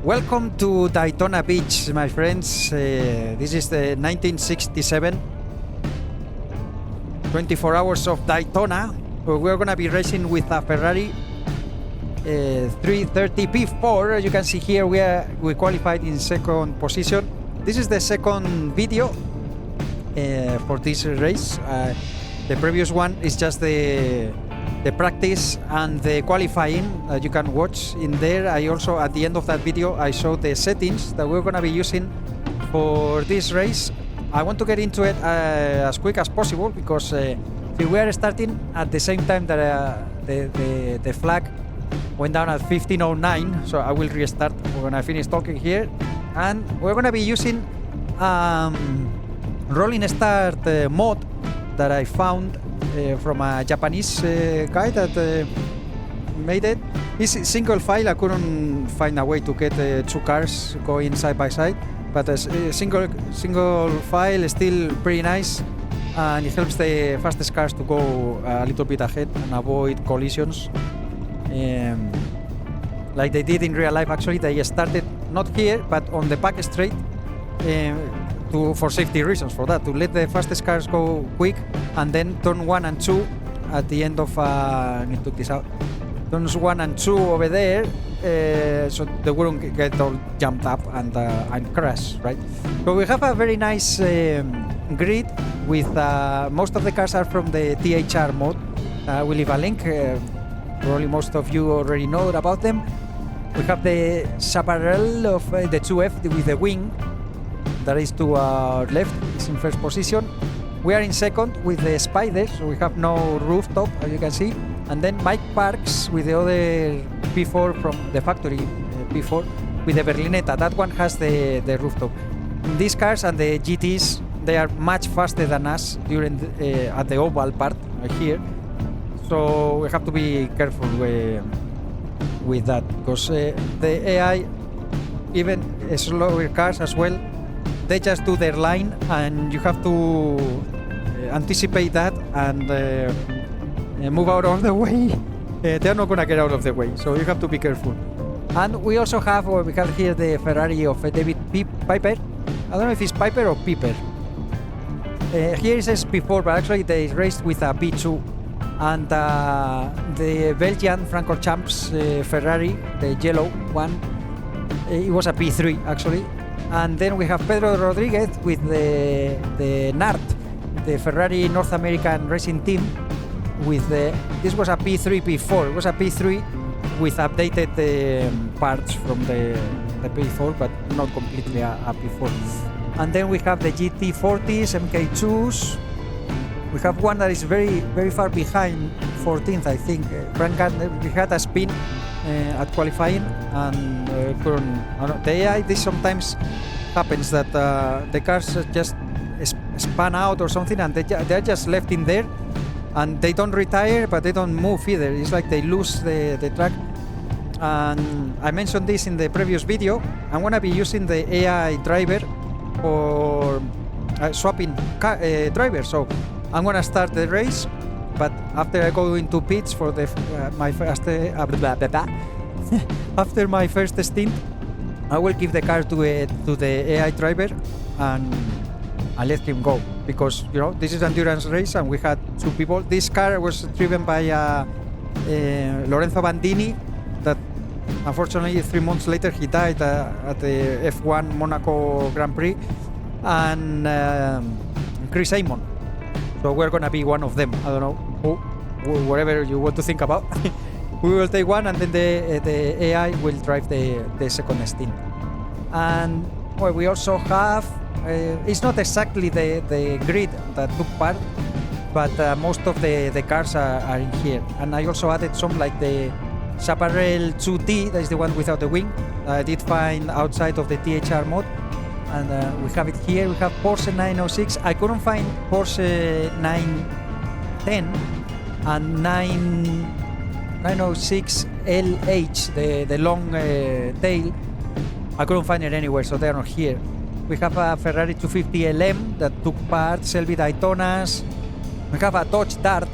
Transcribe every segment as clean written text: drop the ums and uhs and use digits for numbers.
Welcome to Daytona Beach, my friends. This is the 1967 24 hours of Daytona. We're gonna be racing with a Ferrari 330 P4. As you can see here, we qualified in second position. This is the second video for this race. The previous one is just the practice and the qualifying that you can watch in there. I also, at the end of that video, I showed the settings that we're going to be using for this race. I want to get into it as quick as possible because we are starting at the same time that the flag went down at 15:09, so I will restart. We're going to finish talking here, and we're going to be using rolling start mode that I found from a Japanese guy that made it. It's single file. I couldn't find a way to get two cars going side by side, but a single file is still pretty nice, and it helps the fastest cars to go a little bit ahead and avoid collisions, like they did in real life. Actually, they started not here but on the back straight, for safety reasons, for that, to let the fastest cars go quick, and then turn 1 and 2 at the end of I need to take this out, turns 1 and 2 over there, so they wouldn't get all jumped up and crash, right? So we have a very nice grid with most of the cars are from the THR mode. We'll leave a link. Probably most of you already know about them. We have the Chaparral of the 2F with the wing that is to our left, is in first position. We are in second with the Spider, so we have no rooftop, as you can see. And then Mike Parks with the other P4 from the factory P4 with the Berlinetta. That one has the rooftop. These cars and the GTs, they are much faster than us during at the oval part here. So we have to be careful with that, because the AI, even slower cars as well, they just do their line, and you have to anticipate that and move out of the way. They're not gonna get out of the way, so you have to be careful. And we also have, we have here the Ferrari of David Piper. I don't know if it's Piper or Piper. Here it says P4, but actually they raced with a P2. And the Belgian Francorchamps Ferrari, the yellow one, it was a P3 actually. And then we have Pedro Rodriguez with the NART, the Ferrari North American Racing Team, with this was a P3 P4. It was a P3 with updated parts from the P4, but not completely a P4. And then we have the GT40s, MK2s. We have one that is very, very far behind, 14th, I think. We had a spin at qualifying, and the AI, this sometimes happens that the cars just span out or something, and they're just left in there, and they don't retire, but they don't move either. It's like they lose the track. And I mentioned this in the previous video. I'm gonna be using the AI driver for swapping drivers. So I'm gonna start the race, but after I go into pits for the my first after my first stint, I will give the car to the AI driver and I let him go, because you know this is an endurance race and we had two people. This car was driven by Lorenzo Bandini, that unfortunately 3 months later he died at the F1 Monaco Grand Prix, and Chris Amon. So we're gonna be one of them. I don't know who, whatever you want to think about. We will take one, and then the AI will drive the second stint. And well, we also have, it's not exactly the grid that took part, but most of the cars are in here. And I also added some, like the Chaparral 2D, that is the one without the wing. I did find outside of the THR mode. And we have it here. We have Porsche 906. I couldn't find Porsche 910 and 906 LH, the long tail. I couldn't find it anywhere, so they're not here. We have a Ferrari 250 LM that took part, Shelby Daytonas. We have a Dodge Dart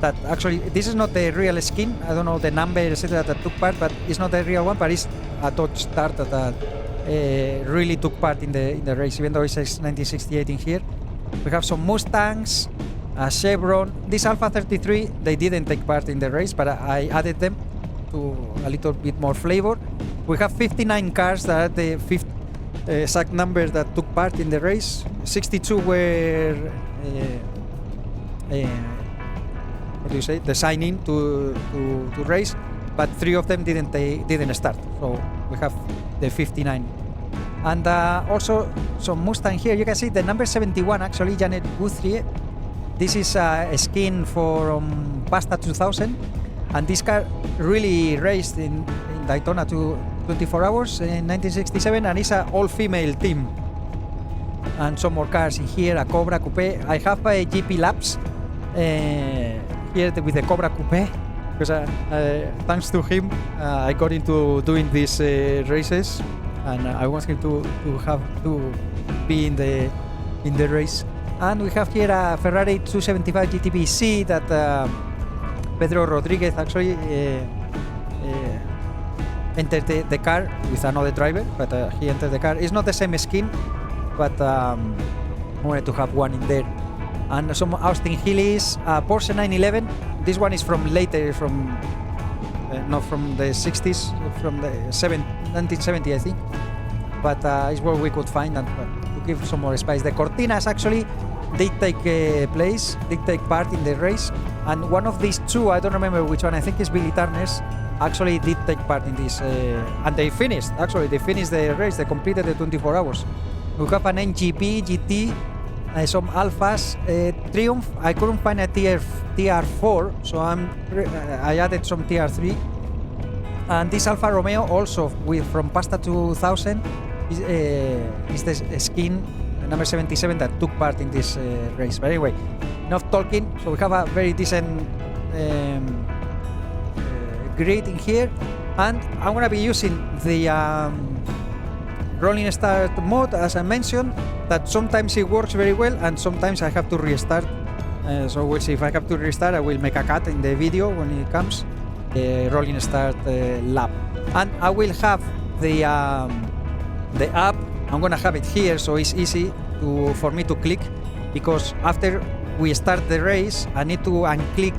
that actually, this is not the real skin. I don't know the number, etc. that took part, but it's not the real one, but it's a Dodge Dart that really took part in the race, even though it says 1968 in here. We have some Mustangs, a Chevron. This Alpha 33, they didn't take part in the race, but I added them to a little bit more flavor. We have 59 cars that are the exact numbers that took part in the race. 62 were what do you say? The sign-in to race, but 3 of them didn't start. So we have the 59. And also some Mustang here. You can see the number 71 actually, Janet Guthrie. This is a skin from Pasta 2000, and this car really raced in Daytona 24 Hours in 1967, and it's an all-female team. And some more cars in here, a Cobra Coupe. I have a GP Laps here with the Cobra Coupe, because thanks to him I got into doing these races, and I want him to have to be in the race. And we have here a Ferrari 275 GTB-C that Pedro Rodriguez actually entered the car with another driver, but he entered the car. It's not the same skin, but I wanted to have one in there. And some Austin Healey's, Porsche 911. This one is from later, from not from the 60s, from the 1970, I think. But it's what we could find, and to give some more spice. The Cortinas actually they take part in the race, and one of these two, I don't remember which one, I think it's Billy Turner's, actually did take part in this, and they finished the race, they completed the 24 hours. We have an NGP, GT, some Alphas, Triumph. I couldn't find a TR4, so I added some TR3. And this Alfa Romeo also from Pasta 2000 is the skin number 77 that took part in this race. But anyway, enough talking. So we have a very decent grid in here, and I'm gonna be using the rolling start mode, as I mentioned, that sometimes it works very well and sometimes I have to restart. So we'll see. If I have to restart, I will make a cut in the video when it comes, rolling start lap. And I will have the app. I'm gonna have it here, so it's easy for me to click, because after we start the race I need to unclick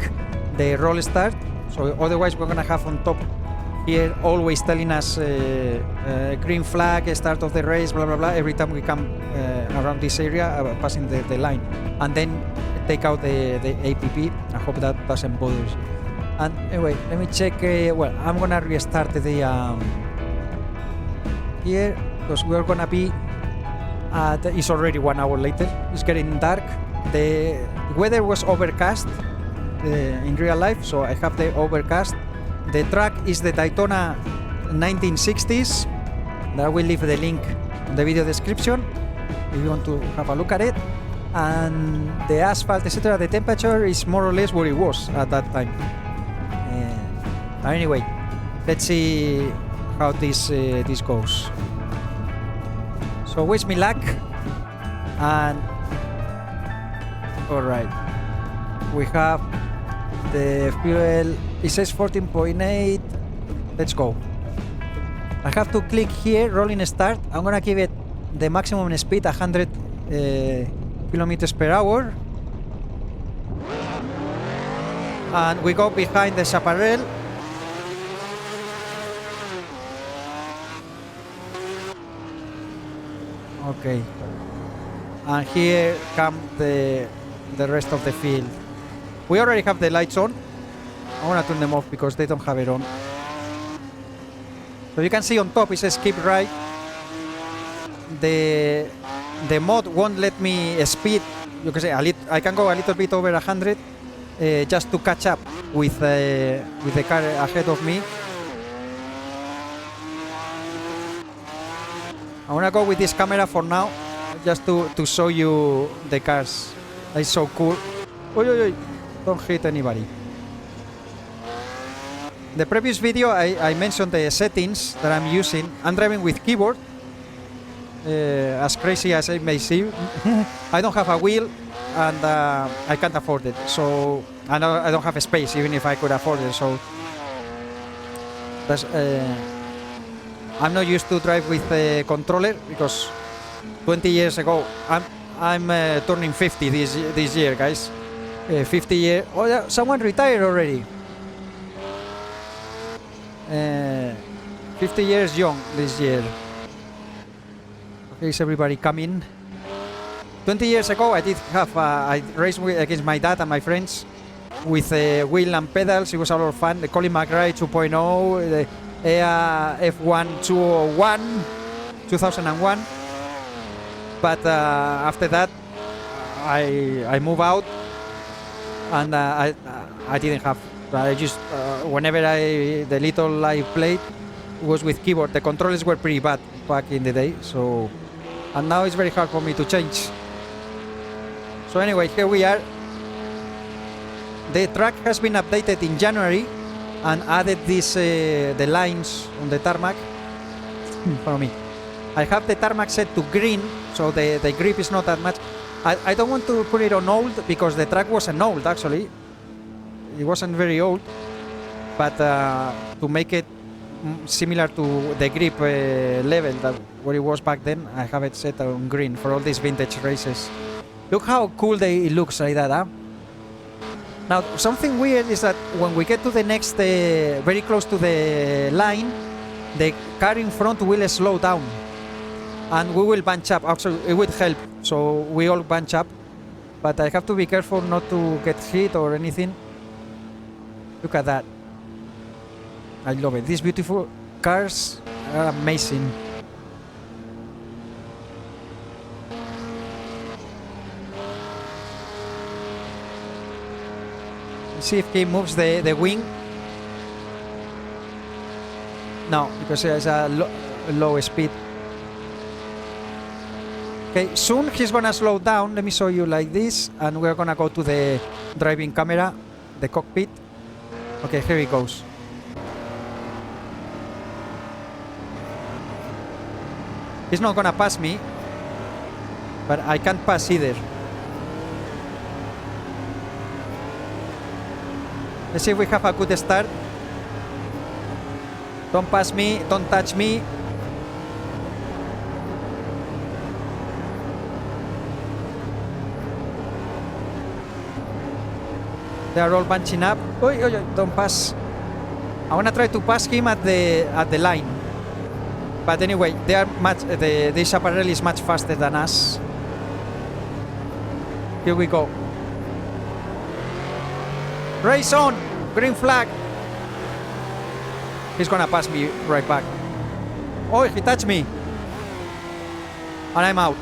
the roll start. So otherwise we're gonna have on top here always telling us green flag, start of the race, blah blah blah, every time we come around this area, passing the line, and then take out the APP. I hope that doesn't bother us. And anyway, let me check. Well, I'm gonna restart the here, because we're gonna be at, it's already 1 hour later, it's getting dark. The weather was overcast in real life, so I have the overcast. The track is the Daytona 1960s. I will leave the link in the video description if you want to have a look at it. And the asphalt, etc., the temperature is more or less what it was at that time. Anyway, let's see how this goes. So wish me luck. And all right, we have the fuel. It says 14.8. Let's go. I have to click here, rolling start. I'm gonna give it the maximum speed, 100 kilometers per hour. And we go behind the chaparral. Okay. And here come the rest of the field. We already have the lights on. I want to turn them off because they don't have it on. So you can see on top it says keep right. The mod won't let me speed. You can say I can go a little bit over 100 just to catch up with the car ahead of me. I want to go with this camera for now, just to show you the cars. It's so cool. Oy, oy, oy. Don't hit anybody. The previous video I mentioned the settings that I'm using. I'm driving with keyboard, as crazy as it may seem. I don't have a wheel, and I can't afford it. So I don't have a space, even if I could afford it. So that's I'm not used to drive with a controller because 20 years ago, I'm turning 50 this year, guys. 50 years. Oh, yeah, someone retired already. 50 years young this year. Okay, is everybody coming? 20 years ago, I did have I raced against my dad and my friends with wheel and pedals. It was a lot of fun. The Colin McRae 2.0, the F1 201, 2001. But after that, I moved out, and I didn't have. I just whenever the little I played was with keyboard. The controllers were pretty bad back in the day, so and now it's very hard for me to change. So anyway, here we are. The track has been updated in January and added this the lines on the tarmac. Follow me. I have the tarmac set to green, so the grip is not that much. I don't want to put it on old because the track wasn't old actually. It wasn't very old, but to make it similar to the grip level that what it was back then, I have it set on green for all these vintage races. Look how cool it looks like that, huh? Now, something weird is that when we get to the next, very close to the line, the car in front will slow down. And we will bunch up. Actually, it would help, so we all bunch up. But I have to be careful not to get hit or anything. Look at that. I love it. These beautiful cars are amazing. Let's see if he moves the wing. No, because it's a low speed. Okay, soon he's gonna slow down. Let me show you like this, and we're gonna go to the driving camera, the cockpit. Okay, here he goes. He's not gonna pass me, but I can't pass either. Let's see if we have a good start. Don't pass me, don't touch me. They are all bunching up. Oi, oi, oi, don't pass. I wanna try to pass him at the line. But anyway, they are this apparel is much faster than us. Here we go. Race on! Green flag! He's gonna pass me right back. Oh, he touched me! And I'm out.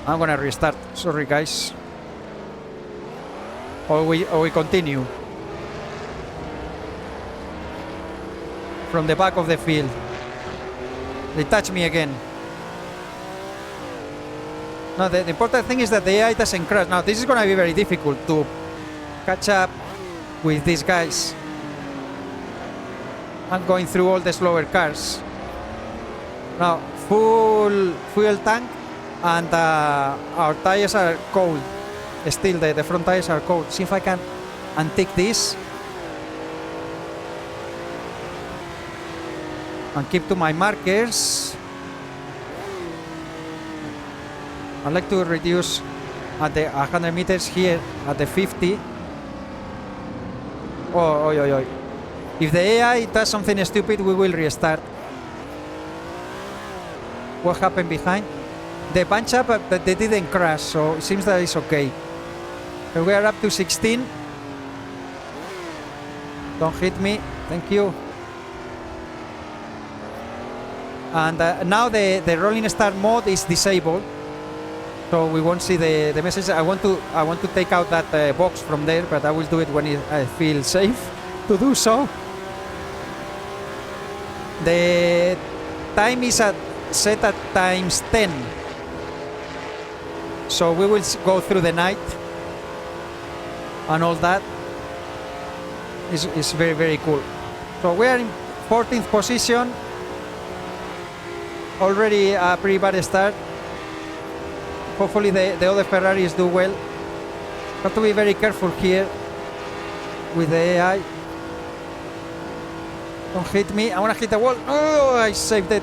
I'm gonna restart. Sorry, guys. Or we continue. From the back of the field. They touch me again. No, the important thing is that the AI doesn't crash. Now, this is gonna be very difficult to catch up with these guys. I'm going through all the slower cars. Now, full fuel tank. And our tires are cold. Still, the front tires are cold. See if I can untick this and keep to my markers. I like to reduce at the 100 meters here at the 50. Oh, oi, oi, oi. If the AI does something stupid, we will restart. What happened behind? They bunch up, but they didn't crash, so it seems that it's okay. So we are up to 16. Don't hit me, thank you. And now the rolling start mode is disabled, so we won't see the message. I want to take out that box from there, but I will do it when I feel safe to do so. The time is set at times 10. So we will go through the night and all that. Is very, very cool. So we are in 14th position. Already a pretty bad start. Hopefully the other Ferraris do well. Have to be very careful here with the AI. Don't hit me. I want to hit the wall. Oh, I saved it.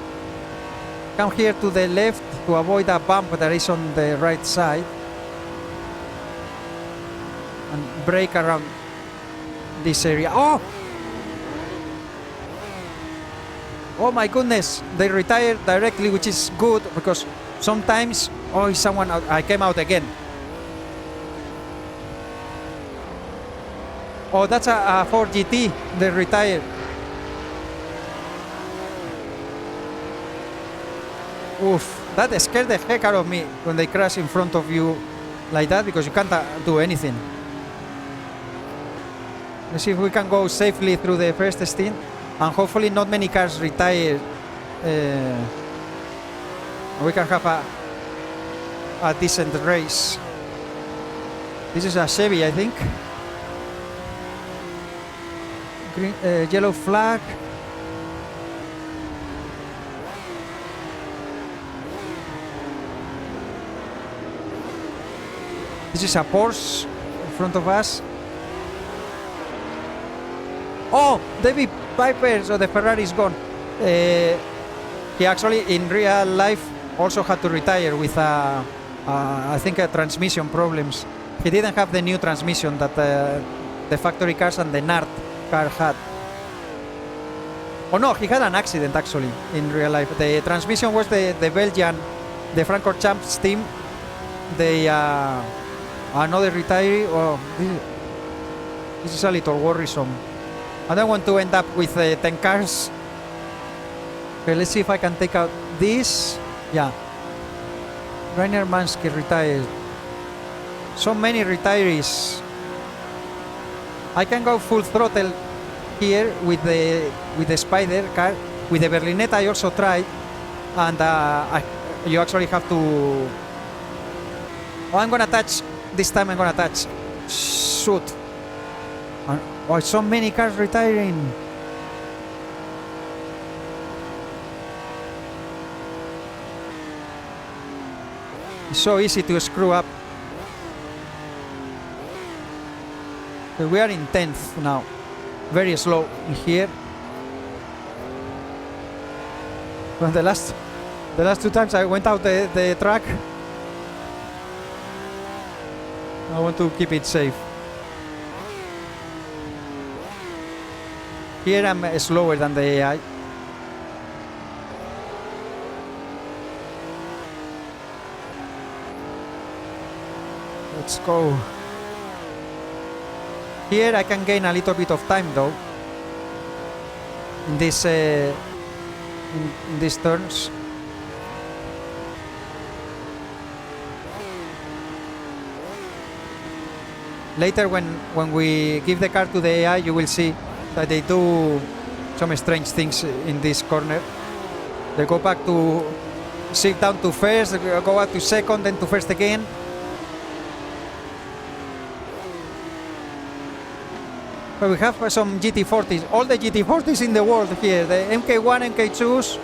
Come here to the left to avoid a bump that is on the right side. And brake around this area. Oh! Oh my goodness. They retired directly, which is good because sometimes... Oh, is someone out? I came out again. Oh, that's a 4GT. They retired. Oof, that scared the heck out of me when they crash in front of you like that because you can't do anything. Let's see if we can go safely through the first stint and hopefully not many cars retire. We can have a decent race. This is a Chevy, I think. Green, yellow flag. This is a Porsche in front of us. Oh, David Piper, so the Ferrari is gone. He actually, in real life, also had to retire with, I think, transmission problems. He didn't have the new transmission that the factory cars and the NART car had. Oh no, he had an accident actually in real life. The transmission was the Belgian, the Francorchamps team. They another retiree. Oh, this is a little worrisome. I don't want to end up with 10 cars. Okay, let's see if I can take out this. Yeah. Rainer Mansky retired. So many retirees. I can go full throttle here with the Spider car. With the Berlinetta I also tried, and you actually have to. Oh, I'm gonna touch this time. I'm gonna touch. Shoot! Oh, so many cars retiring. It's so easy to screw up. Okay, we are in 10th now. Very slow in here. Well, the last 2 times I went out the track. I want to keep it safe. Here I'm slower than the AI. Let's go. Here I can gain a little bit of time though. In this in these turns. Later when we give the car to the AI, you will see that they do some strange things in this corner. They go back to sit down to first, go up to second, then to first again. But we have some GT40s, all the GT40s in the world here, the MK1, MK2s.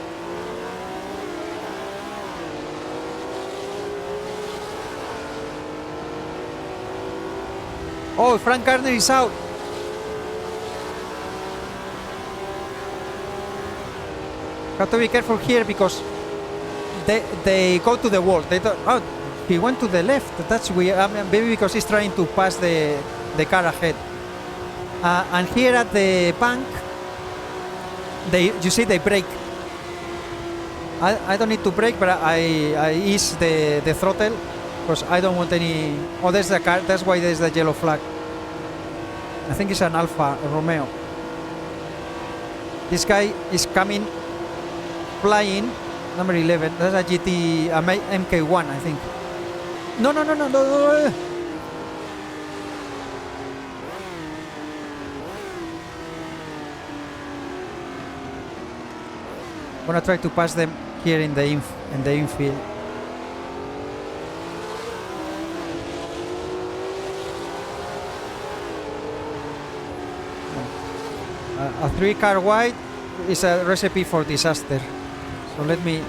Oh, Frank Gardner is out. Have to be careful here because they go to the wall. They don't, oh, he went to the left. That's weird. Maybe because he's trying to pass the car ahead. And here at the bank, you see they brake. I don't need to brake, but I ease the throttle because I don't want any. Oh, there's the car. That's why there's the yellow flag. I think it's an Alfa Romeo. This guy is coming, flying. Number 11. That's a GT MK1, I think. No. I'm gonna try to pass them here in the infield. A 3-car wide is a recipe for disaster. So let me.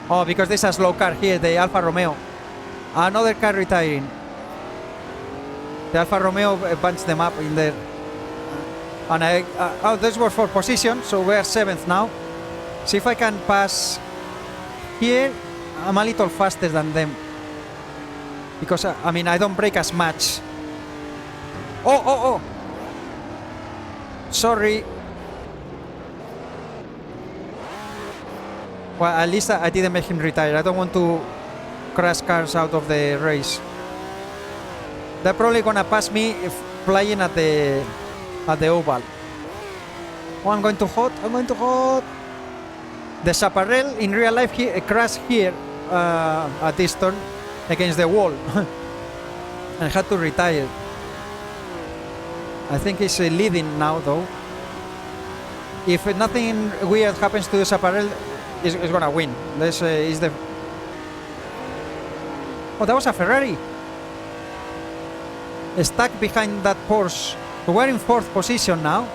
Oh, because there's a slow car here, the Alfa Romeo. Another car retiring. The Alfa Romeo bunched them up in there. And oh, those were for position, so we're 7th now. See if I can pass here. I'm a little faster than them. Because, I mean, I don't break as much. Oh! Sorry. Well, at least I didn't make him retire. I don't want to crash cars out of the race. They're probably gonna pass me if flying at the oval. Oh, I'm going to hot. The Chaparral in real life crashed here at this turn against the wall and had to retire. I think he's leading now though. If nothing weird happens to the Chaparral, he's gonna win. This is the... Oh, that was a Ferrari. Stuck behind that Porsche. So we're in 4th position now.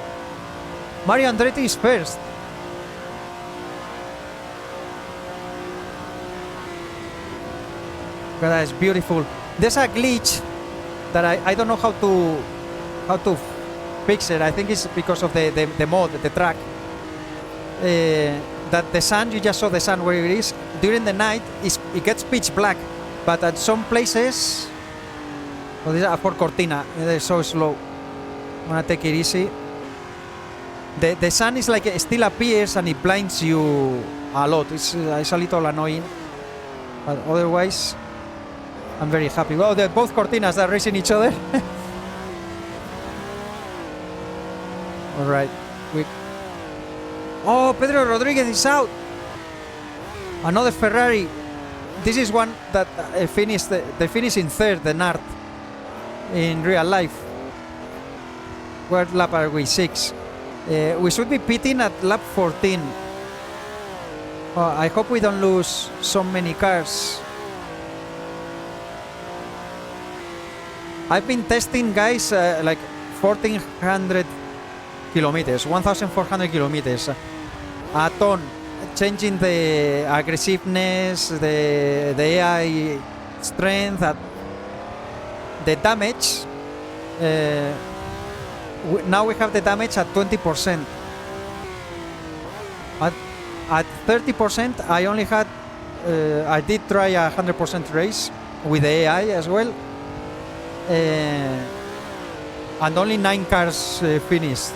Mario Andretti is 1st. That is beautiful. There's a glitch that I don't know how to fix it. I think it's because of the mod, the track. That the sun, you just saw the sun where it is. During the night, it gets pitch black. But at some places... Oh, this is a Ford Cortina. They're so slow. I'm gonna take it easy. The sun is like it still appears and it blinds you a lot. It's a little annoying. But otherwise, I'm very happy. Well, they're both Cortinas that are racing each other. Alright. Oh, Pedro Rodriguez is out. Another Ferrari. This is one that finished. They finished in 3rd, the Nart. In real life. What lap are we? 6. We should be pitting at lap 14. I hope we don't lose so many cars. I've been testing, guys, like 1,400 kilometers, 1,400 kilometers, a ton, changing the aggressiveness, the AI strength, the damage. Now we have the damage at 20%. At 30%, I only had, I did try a 100% race with the AI as well. And only 9 cars finished.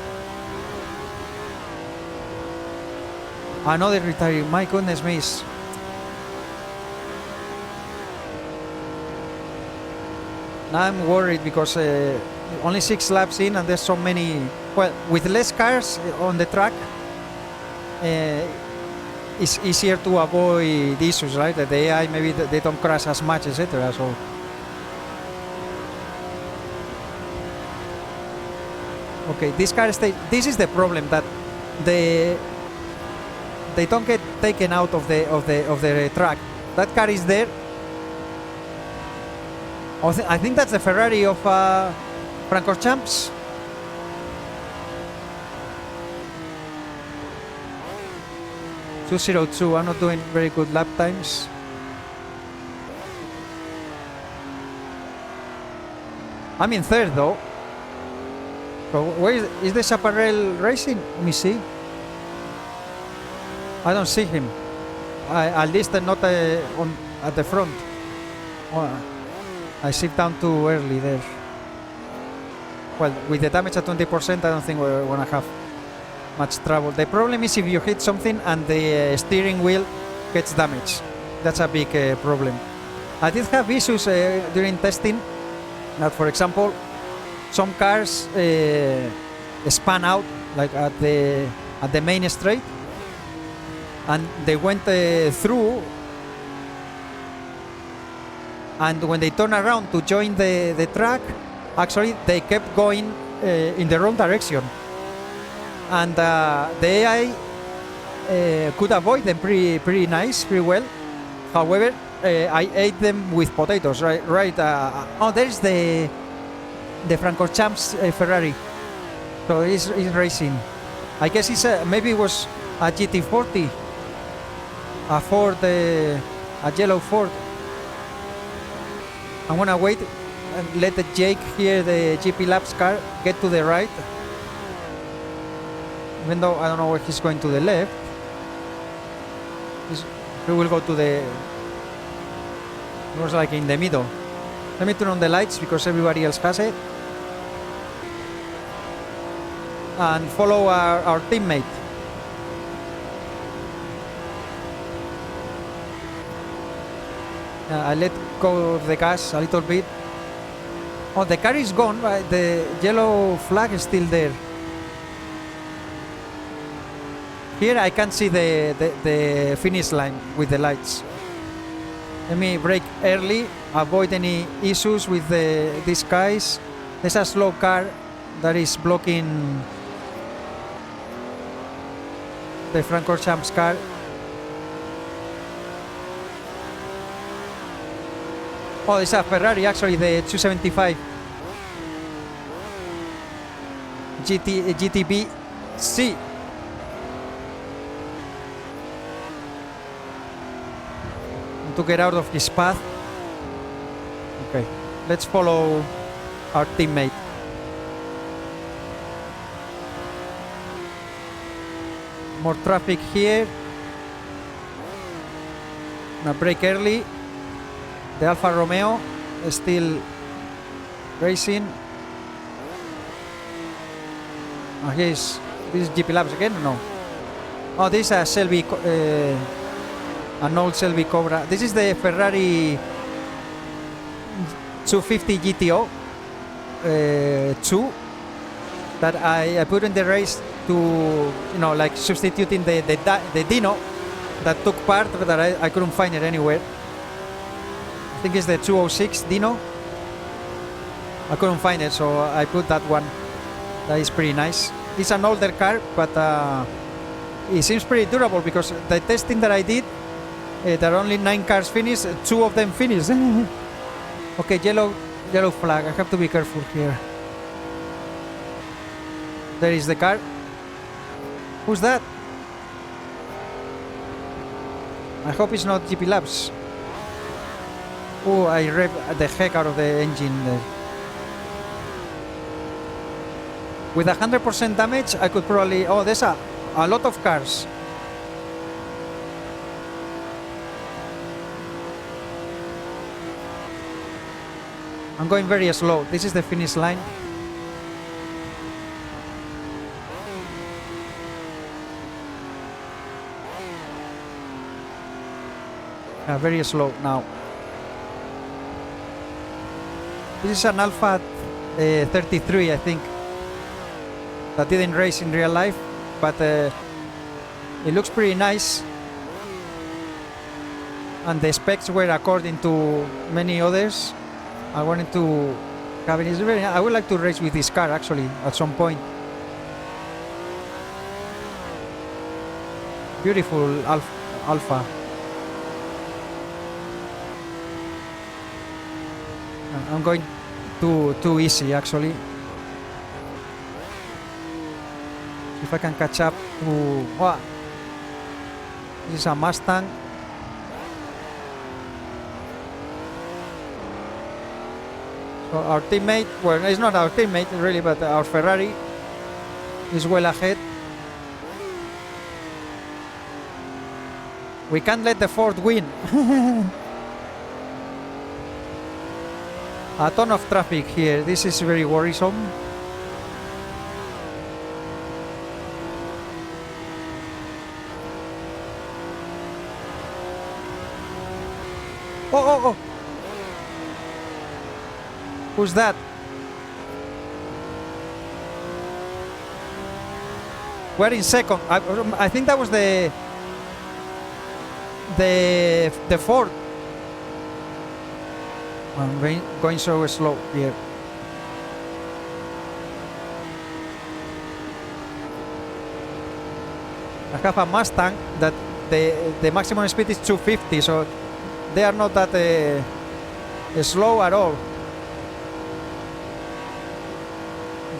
Another retiree, my goodness me. Now I'm worried because only 6 laps in and there's so many. Well, with less cars on the track, it's easier to avoid issues, right? The AI maybe they don't crash as much, etc. So. Okay, this car stays. This is the problem, that they don't get taken out of the track. That car is there. I think that's the Ferrari of Francorchamps. .202. I'm not doing very good lap times. I'm in 3rd though. So where is the Chaparral racing? Let me see. I don't see him. At least not at the front. Oh, I shift down too early there. Well, with the damage at 20%, I don't think we're gonna have much trouble. The problem is if you hit something and the steering wheel gets damaged. That's a big problem. I did have issues during testing. That, for example, some cars span out like at the main straight, and they went through, and when they turn around to join the track, actually they kept going in the wrong direction, and the AI could avoid them pretty nice, pretty well. However, I ate them with potatoes, right? Oh, there's the Francorchamps Ferrari. So he's racing. I guess it's maybe it was a GT40, a Ford, a yellow Ford. I'm gonna wait and let the Jake here, the GP Labs car, get to the right. Even though I don't know where he's going to the left. He will go to the... It was like in the middle. Let me turn on the lights because everybody else has it. And follow our teammate. I let go of the gas a little bit. Oh, the car is gone, but the yellow flag is still there. Here I can see the finish line with the lights. Let me brake early, avoid any issues with these guys. There's a slow car that is blocking the Francorchamps car. Oh, it's a Ferrari actually, the 275 GTB C. To get out of his path. Okay, let's follow our teammate. More traffic here. Gonna brake early. The Alfa Romeo is still racing. Oh, this is GP Labs again? No. Oh, this is a Shelby, an old Shelby Cobra. This is the Ferrari 250 GTO 2 that I put in the race to, you know, like substituting the Dino that took part, but that I couldn't find it anywhere. I think it's the 206 Dino. I couldn't find it, so I put that one. That is pretty nice. It's an older car, but it seems pretty durable because the testing that I did, there are only 9 cars finished, 2 of them finished. Okay, yellow flag. I have to be careful here. There is the car. Who's that? I hope it's not GP Labs. Oh, I revved the heck out of the engine there. With 100% damage, I could probably... Oh, there's a lot of cars. I'm going very slow. This is the finish line. Very slow now. This is an Alpha 33, I think, that didn't race in real life, but it looks pretty nice. And the specs were according to many others. I wanted to have it. I would like to race with this car actually at some point. Beautiful Alpha. I'm going too easy actually. If I can catch up to... Oh, this is a Mustang. So our teammate, well, it's not our teammate really, but our Ferrari is well ahead. We can't let the Ford win. A ton of traffic here. This is very worrisome. Oh. Who's that? We're in second. I think that was the Ford. I'm going so slow here. I have a Mustang that the maximum speed is 250, so they are not that slow at all.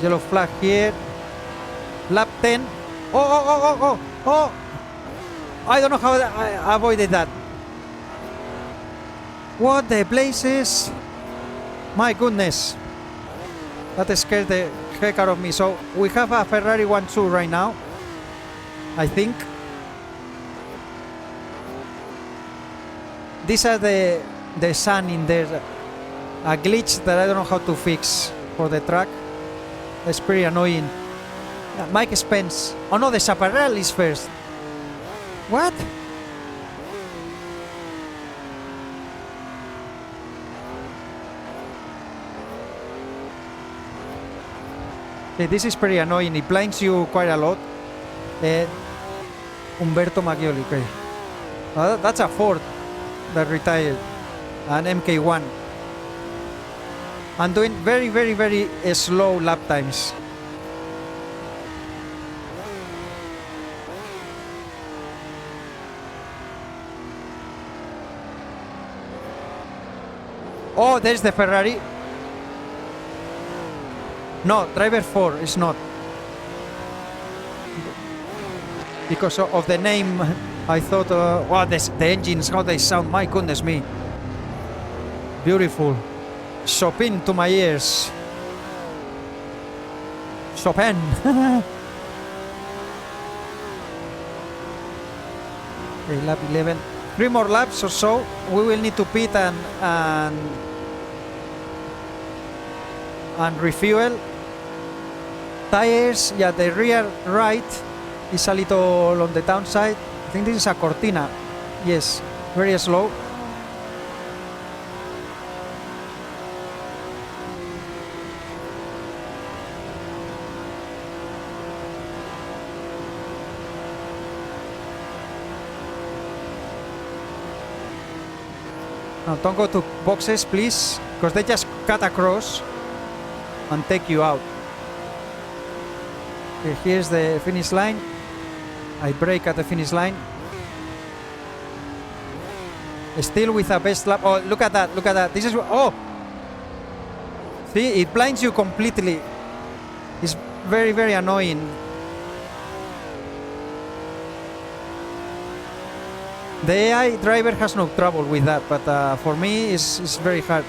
Yellow flag here. Lap 10. Oh! I don't know how I avoided that. What the places? My goodness. That scared the heck out of me. So we have a Ferrari 1-2 right now. I think. These are the sun in there. A glitch that I don't know how to fix for the track. It's pretty annoying. Mike Spence. Oh no, the Chaparral is first. What? Okay, this is pretty annoying. It blinds you quite a lot. Umberto Maggioli. Okay. That's a Ford that retired. An MK1. I'm doing very, very, very slow lap times. Oh, there's the Ferrari. No, driver 4 is not. Because of the name, I thought, wow, the engines, how they sound, my goodness me. Beautiful. Chopin to my ears. Chopin. Okay, lap 11. 3 more laps or so. We will need to pit and refuel. Tires, yeah, the rear right is a little on the downside. I think this is a Cortina. Yes, very slow. Now don't go to boxes, please, because they just cut across and take you out. Okay, here's the finish line. I brake at the finish line. Still with a best lap. Oh, look at that, look at that. This is, oh! See, it blinds you completely. It's very, very annoying. The AI driver has no trouble with that, but for me it's very hard.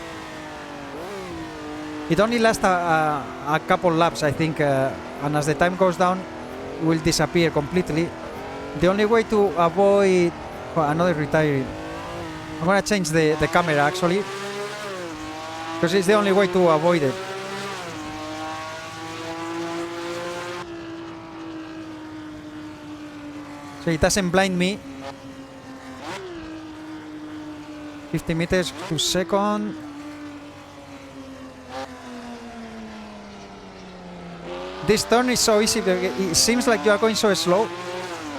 It only lasts a couple laps, I think, and as the time goes down, it will disappear completely. The only way to avoid... Oh, another retiring. I'm gonna change the camera, actually, because it's the only way to avoid it. So it doesn't blind me. 50 meters to second. This turn is so easy. It seems like you are going so slow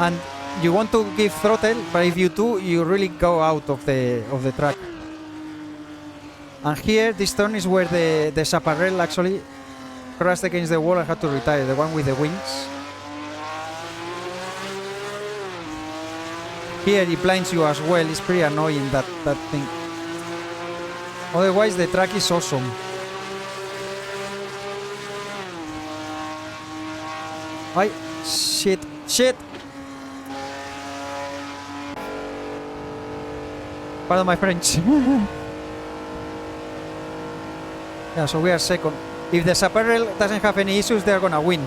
and you want to give throttle, but if you do, you really go out of the track. And here, this turn is where the Chaparral actually crashed against the wall and had to retire, the one with the wings. Here it blinds you as well. It's pretty annoying, that thing. Otherwise the track is awesome. Ay, shit. Pardon my French. Yeah, so we are second. If the Chaparral doesn't have any issues, they're gonna win.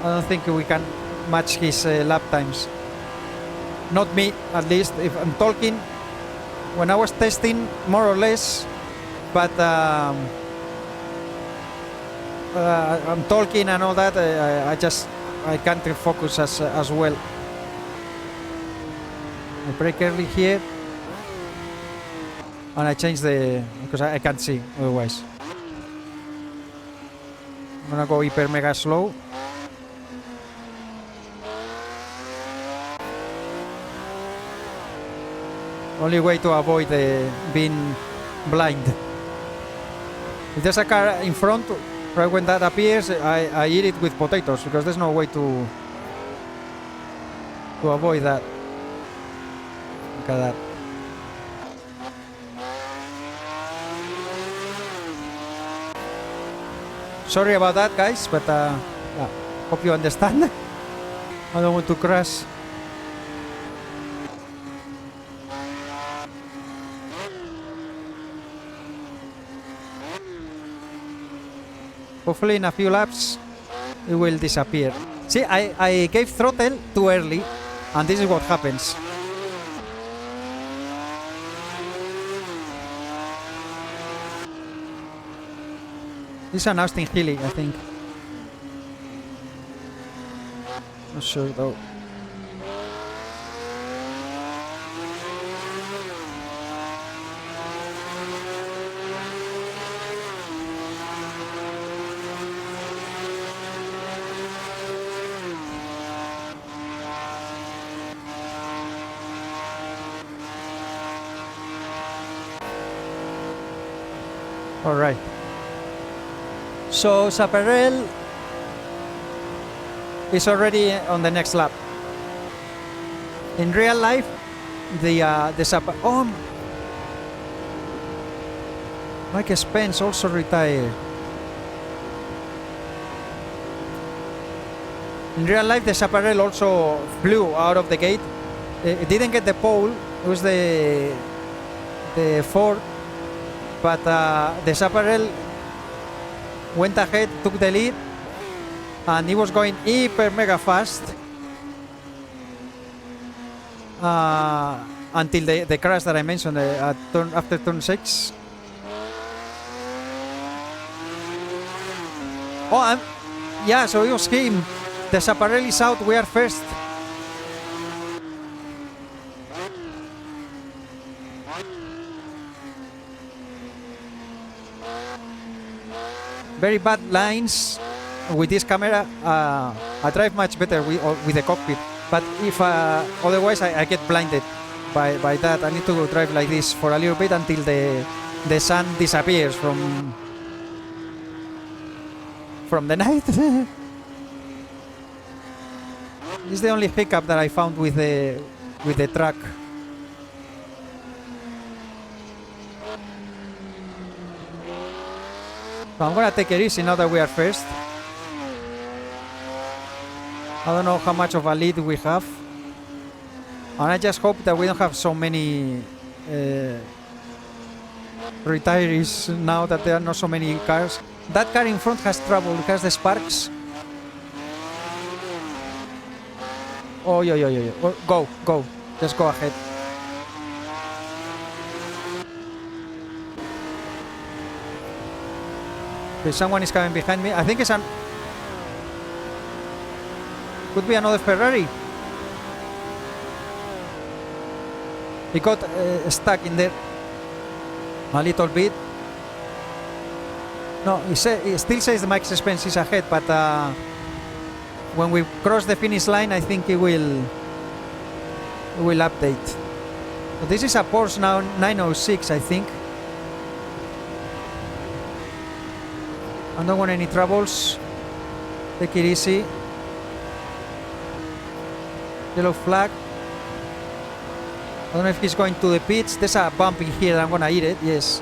I don't think we can match his lap times. Not me, at least. If I'm talking, when I was testing, more or less, but I'm talking and all that. I can't focus as well. I brake early here, and I change because I can't see otherwise. I'm gonna go hyper mega slow. Only way to avoid being blind. If there's a car in front, right when that appears, I eat it with potatoes, because there's no way to avoid that. Look at that. Sorry about that, guys, but yeah, hope you understand. I don't want to crash. Hopefully in a few laps it will disappear. See, I gave throttle too early, and this is what happens. This is an Austin Healey, I think. Not sure though. All right. So Chaparral is already on the next lap. In real life, the Mike Spence also retired. In real life, the Chaparral also flew out of the gate. It didn't get the pole. It was the Ford, but the Chaparral went ahead, took the lead, and he was going hyper mega fast until the crash that I mentioned after turn 6. Oh, yeah, so it was him. The Chaparral is out, we are first. Very bad lines with this camera. I drive much better with the cockpit, but if otherwise I get blinded by that. I need to drive like this for a little bit until the sun disappears from the night. This is the only hiccup that I found with the track. So I'm gonna take it easy now that we are first. I don't know how much of a lead we have, and I just hope that we don't have so many retirees now that there are not so many cars. That car in front has trouble, it has the sparks. Oh, yeah. Go. Just go ahead. Okay, someone is coming behind me. I think it's could be another Ferrari. He got stuck in there a little bit. No, it still says the Mike Spence is ahead, but when we cross the finish line, I think it will update. So this is a Porsche now 906, I think. I don't want any troubles. Take it easy. Yellow flag. I don't know if he's going to the pits. There's a bump in here. I'm gonna eat it. Yes.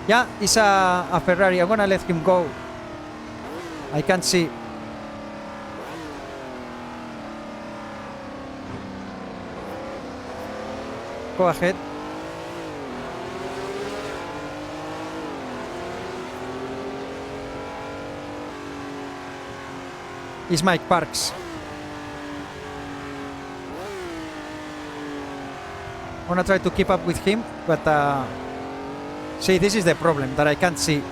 Yeah, it's a Ferrari. I'm gonna let him go. I can't see. Go ahead. It's Mike Parks. I'm gonna try to keep up with him, but see, this is the problem that I can't see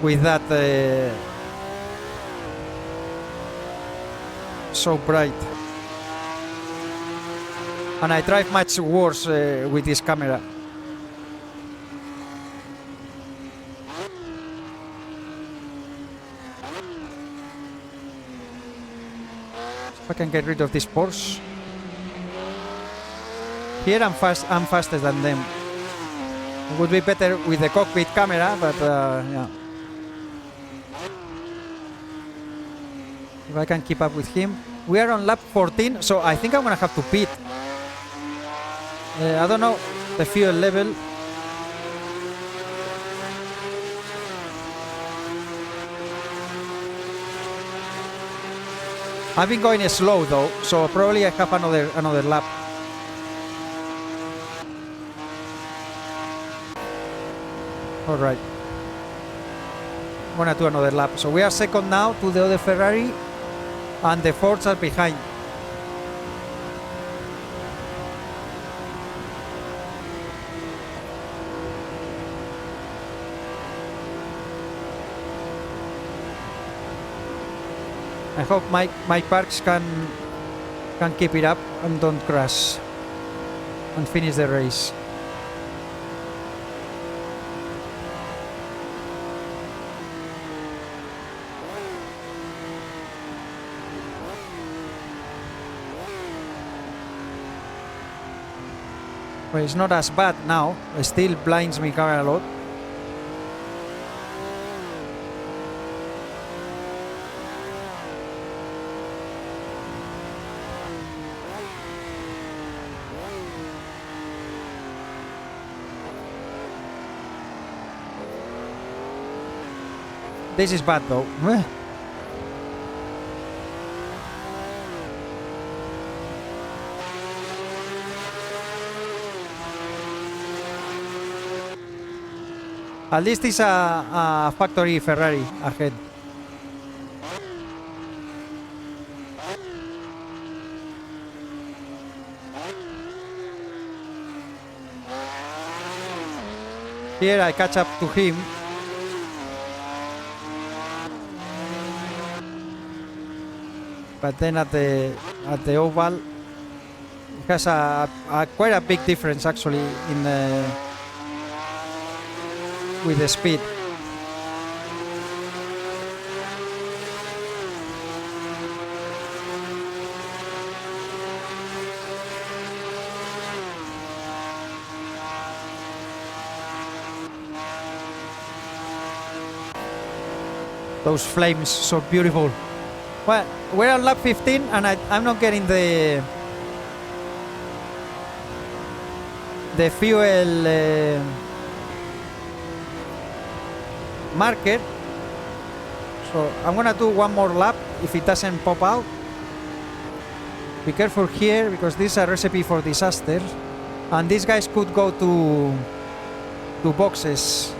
with that so bright, and I drive much worse with this camera. If I can get rid of this Porsche. Here I'm faster than them. It would be better with the cockpit camera, but yeah. If I can keep up with him. We are on lap 14, so I think I'm gonna have to pit. I don't know the fuel level. I've been going slow though, so probably I have another lap. All right. I'm gonna do another lap. So we are second now to the other Ferrari, and the Fords are behind. I hope my Parks can keep it up and don't crash and finish the race. Well, it's not as bad now. It still blinds me car a lot. This is bad though. At least it's a factory Ferrari ahead. Here I catch up to him. But then at the oval, it has quite a big difference actually in with the speed. Those flames, so beautiful. Well, we're on lap 15 and I'm not getting the fuel marker. So I'm gonna do one more lap if it doesn't pop out. Be careful here because this is a recipe for disaster. And these guys could go to boxes.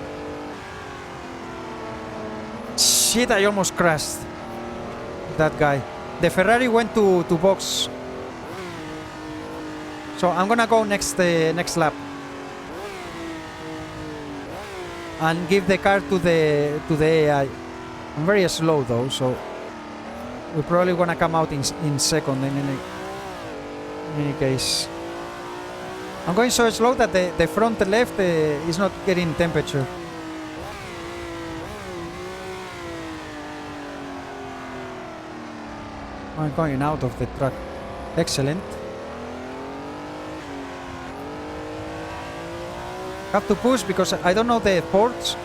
Shit, I almost crashed. That guy. The Ferrari went to box. So I'm gonna go next lap and give the car to the AI. I'm very slow though, so we're probably gonna come out in second in any case. I'm going so slow that the front left is not getting temperature. I'm going out of the track. Excellent. Have to push because I don't know the ports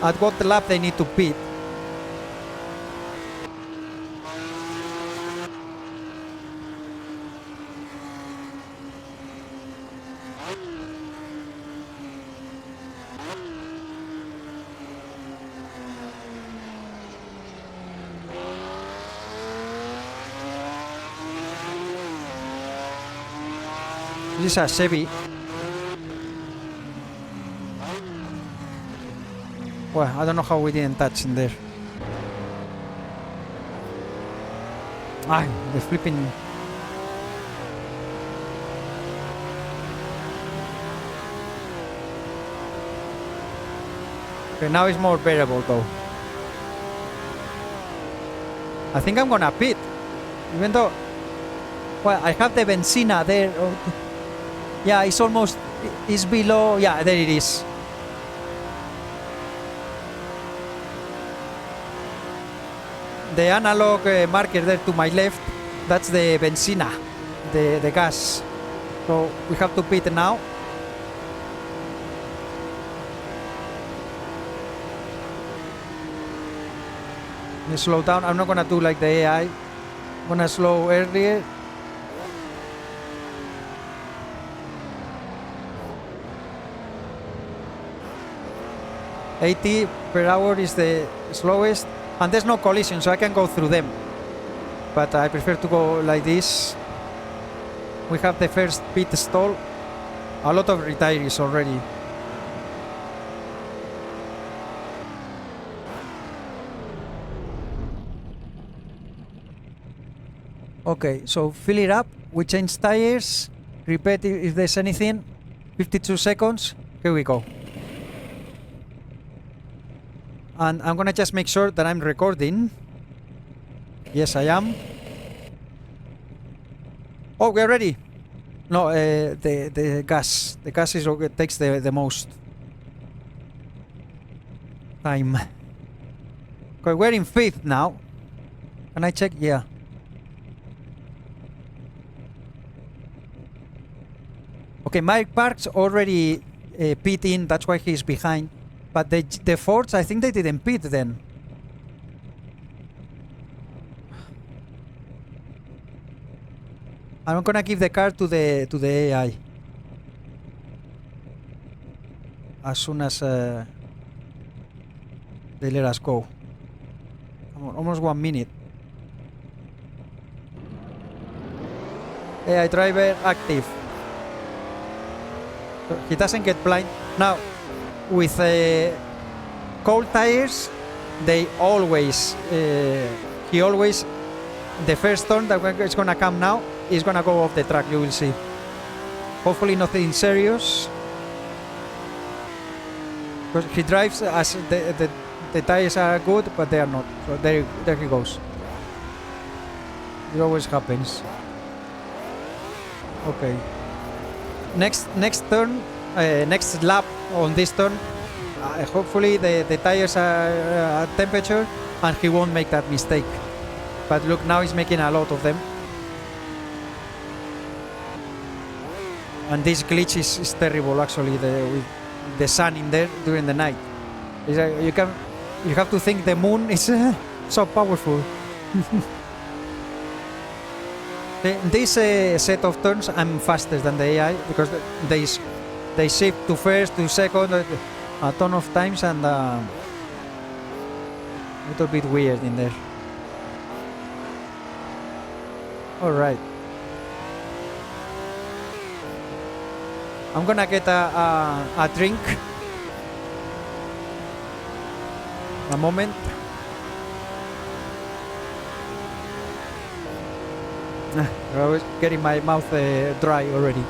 at what lap they need to pit. This is a Chevy. Well, I don't know how we didn't touch in there. Ah, the flipping. Okay, now it's more bearable though. I think I'm gonna pit. Even though, well, I have the benzina there. Yeah, it's almost, it's below, yeah, there it is. The analog marker there to my left, that's the benzina, the gas. So we have to pit now. Let's slow down. I'm not gonna do like the AI. I'm gonna slow earlier. $80 per hour is the slowest, and there's no collision, so I can go through them. But I prefer to go like this. We have the first pit stall. A lot of retirees already. Okay, so fill it up. We change tires. Repeat if there's anything. 52 seconds. Here we go. And I'm gonna just make sure that I'm recording. Yes, I am. Oh, we're ready. No, the gas. The gas is takes the most time. Okay, we're in 5th now. Can I check? Yeah. Okay, Mike Parks already pit in. That's why he's behind. But the Fords, I think they didn't pit then. I'm gonna give the car to the AI as soon as they let us go. Come on, almost 1 minute. AI driver active. So he doesn't get blind now. With cold tires, they always he always the first turn that is gonna come now is gonna go off the track. You will see. Hopefully nothing serious, because he drives as the tires are good, but they are not. So there he goes. It always happens. Okay. Next turn, next lap on this turn. Hopefully the tires are at temperature and he won't make that mistake. But look, now he's making a lot of them. And this glitch is terrible actually, with the sun in there during the night. You have to think the moon is so powerful. In this set of turns I'm faster than the AI, because they shift to first, to second a ton of times, and a little bit weird in there. Alright. I'm gonna get a drink. A moment. I was getting my mouth dry already.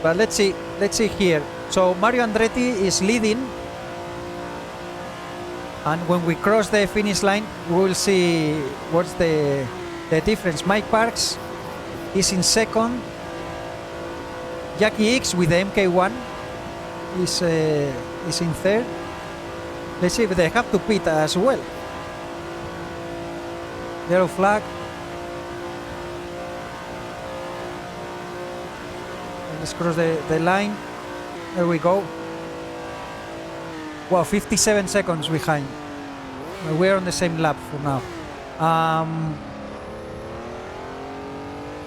But let's see here. So Mario Andretti is leading, and when we cross the finish line, we will see what's the difference. Mike Parks is in second. Jackie X with the MK1 is in third. Let's see if they have to pit as well. Yellow flag. Let's cross the line. There we go. Wow, 57 seconds behind. We're on the same lap for now.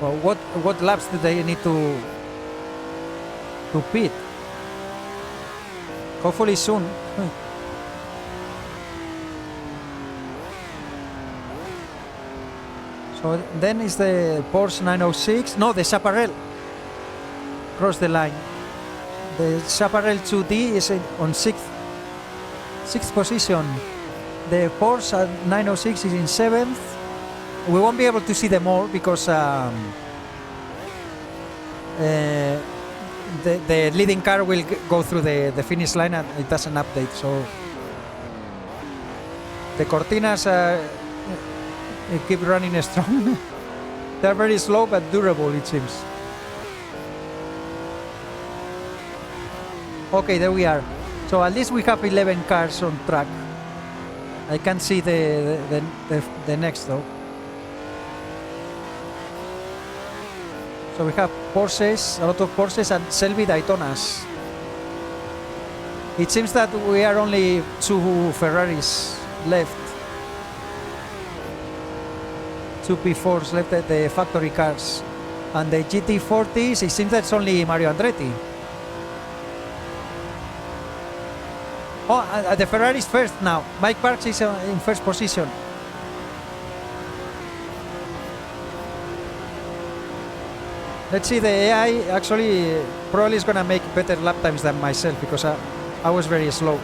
Well, what laps do they need to pit? Hopefully soon. So then is the Porsche 906. No, the Chaparral. Cross the line. The Chaparral 2D is on sixth position. The Porsche 906 is in 7th. We won't be able to see them all because the leading car will go through the finish line and it doesn't update. So the Cortinas keep running strong. They're very slow but durable, it seems. Okay, there we are. So at least we have 11 cars on track. I can't see the next though. So we have Porsches, a lot of Porsches, and Shelby Daytonas. It seems that we are only 2 Ferraris left. 2 P4s left at the factory cars. And the GT40s, it seems that's only Mario Andretti. Oh, the Ferrari is first now. Mike Parks is in first position. Let's see, the AI actually probably is gonna make better lap times than myself because I was very slow.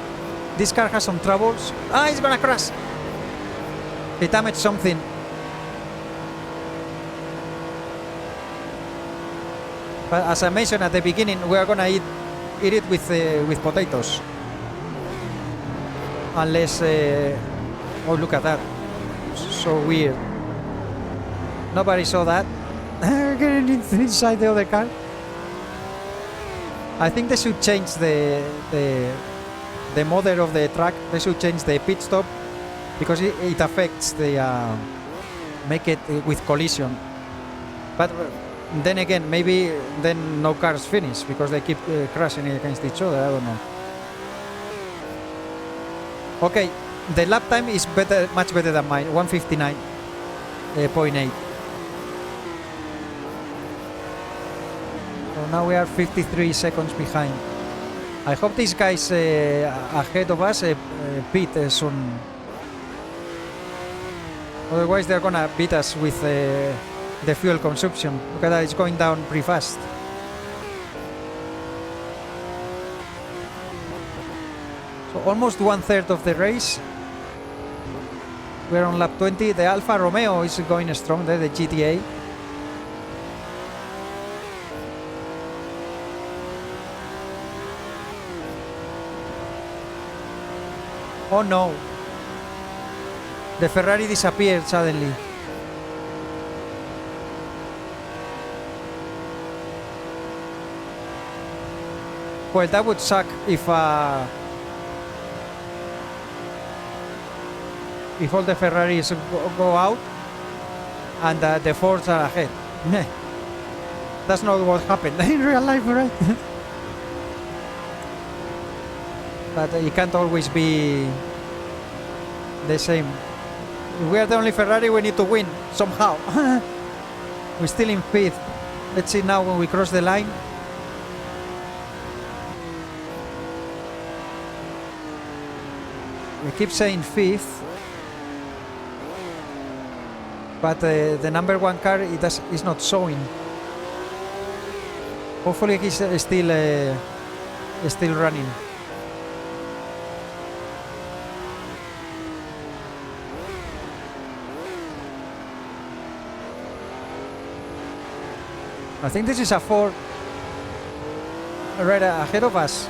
This car has some troubles. Ah, it's gonna crash. He damaged something. But as I mentioned at the beginning, we are gonna eat it with potatoes. Unless, oh, look at that, so weird. Nobody saw that. Getting inside the other car. I think they should change the model of the track. They should change the pit stop because it affects the make it with collision. But then again, maybe then no cars finish because they keep crashing against each other. I don't know. Okay, the lap time is better, much better than mine. 1:59.8. So now we are 53 seconds behind. I hope these guys ahead of us beat soon. Otherwise, they're gonna beat us with the fuel consumption. Look at that, it's going down pretty fast. So almost 1/3 of the race. We're on lap 20. The Alfa Romeo is going strong there, the GTA. Oh no, the Ferrari disappeared suddenly. Well, that would suck if all the Ferraris go out and the Fords are ahead. That's not what happened in real life, right? But it can't always be the same. If we are the only Ferrari, we need to win somehow. We're still in 5th. Let's see now when we cross the line. We keep saying 5th, but the number 1 car is not showing. Hopefully he's still running. I think this is a Ford right ahead of us.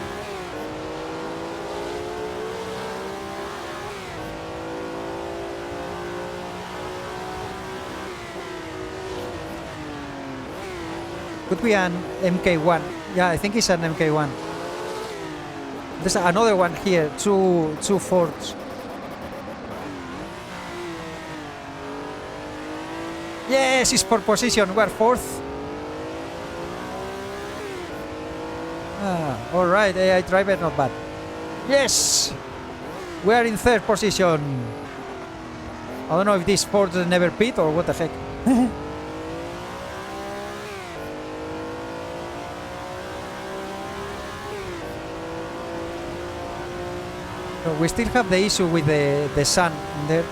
Could be an MK1. Yeah, I think it's an MK1. There's another one here, two Fords. Yes, it's for position. We're 4th. All right, AI driver, not bad. Yes, we are in 3rd position. I don't know if this Ford never pit or what the heck. So we still have the issue with the sun in there.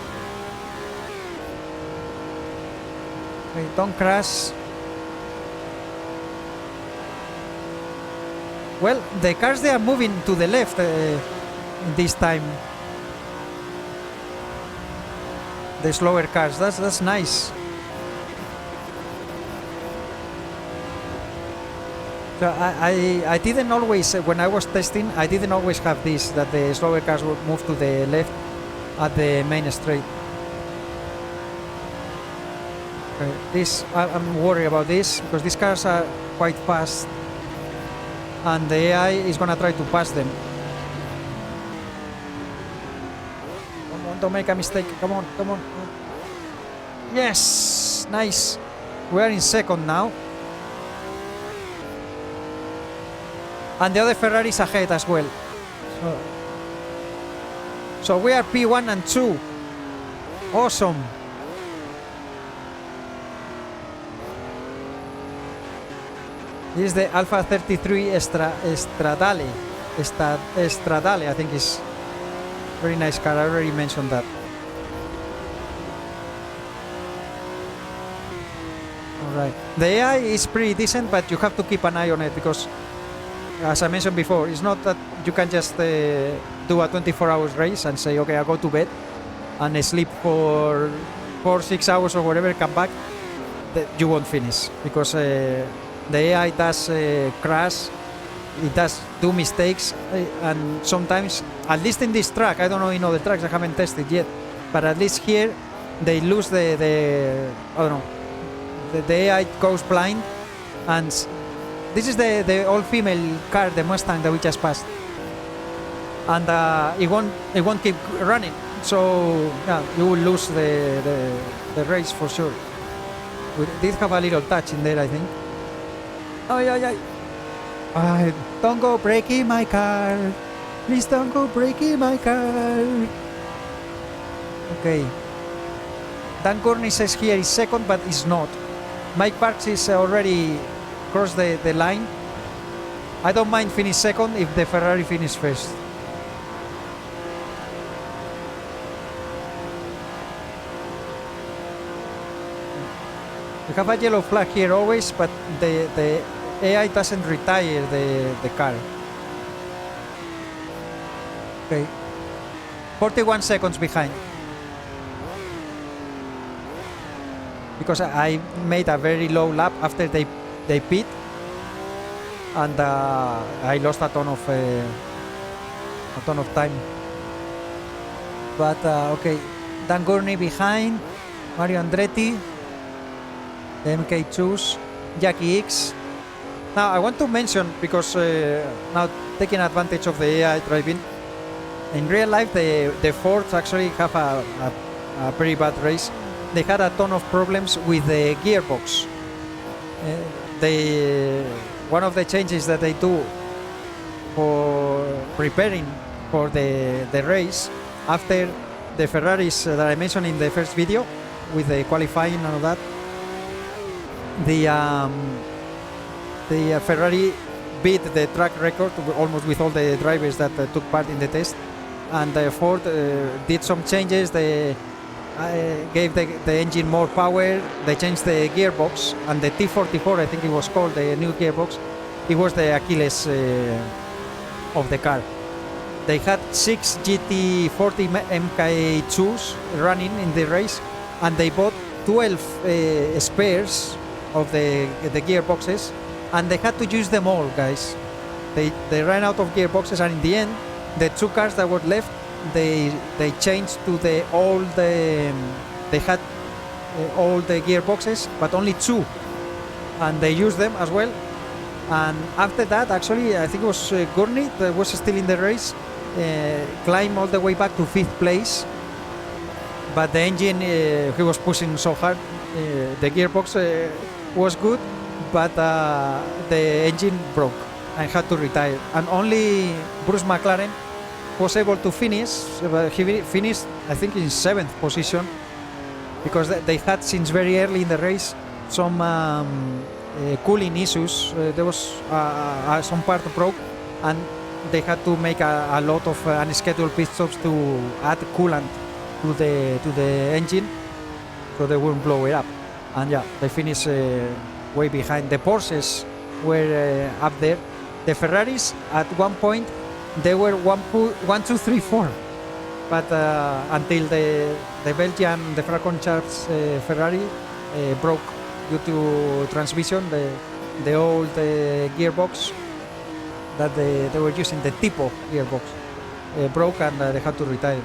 Okay, don't crash. Well, the cars, they are moving to the left this time. The slower cars, that's nice. So I didn't always, when I was testing, I didn't always have this, that the slower cars would move to the left at the main straight. This, I'm worried about this, because these cars are quite fast. And the AI is gonna try to pass them. Come on, don't make a mistake. Come on, come on. Yes, nice. We are in 2nd now. And the other Ferrari is ahead as well. So we are P1 and 2. Awesome. This is the Alpha 33 Stradale, I think is very nice car. I already mentioned that. Alright. The AI is pretty decent, but you have to keep an eye on it because, as I mentioned before, it's not that you can just do a 24-hour race and say, okay, I'll go to bed and sleep for 4-6 hours or whatever, come back. You won't finish because the AI does crash, it does do mistakes, and sometimes, at least in this track, I don't know in other tracks, I haven't tested yet, but at least here they lose the I don't know, the AI goes blind, and this is the all-female car, the Mustang that we just passed, and it won't keep running, so yeah, you will lose the race for sure. We did have a little touch in there, I think. Oh yeah. Don't go breaking my car. Please don't go breaking my car. Okay. Dan Gurney says here is second, but is not. Mike Parks is already crossed the line. I don't mind finish second if the Ferrari finish first. We have a yellow flag here always, but the AI doesn't retire the car. Okay. 41 seconds behind. Because I made a very low lap after they pit, and I lost a ton of time. But okay, Dan Gurney behind, Mario Andretti, the MK2s, Jackie X. Now I want to mention, because now taking advantage of the AI driving, in real life the Fords actually have a pretty bad race. They had a ton of problems with the gearbox. One of the changes that they do for preparing for the race after the Ferraris that I mentioned in the first video with the qualifying and all that, the Ferrari beat the track record almost with all the drivers that took part in the test, and the Ford did some changes. They gave the engine more power. They changed the gearbox, and the T44, I think it was called, the new gearbox, it was the Achilles of the car. They had 6 GT40 MK2s running in the race, and they bought 12 spares of the gearboxes, and they had to use them all, guys. They ran out of gearboxes, and in the end, the 2 cars that were left, they changed to the old. They had all the gearboxes, but only 2, and they used them as well. And after that, actually, I think it was Gurney that was still in the race, climbed all the way back to 5th place. But the engine, he was pushing so hard. The gearbox was good, but the engine broke and had to retire. And only Bruce McLaren was able to finish. He finished, I think, in 7th position, because they had, since very early in the race, some cooling issues. There was some part broke, and they had to make a lot of unscheduled pit stops to add coolant to the engine, so they wouldn't blow it up. And yeah, they finished way behind. The Porsches were up there. The Ferraris at one point, they were 1, 2, 3, 4, but until the Belgian, the Francorchamps Ferrari broke due to transmission, the old gearbox that they were using, the Tipo gearbox, broke, and they had to retire.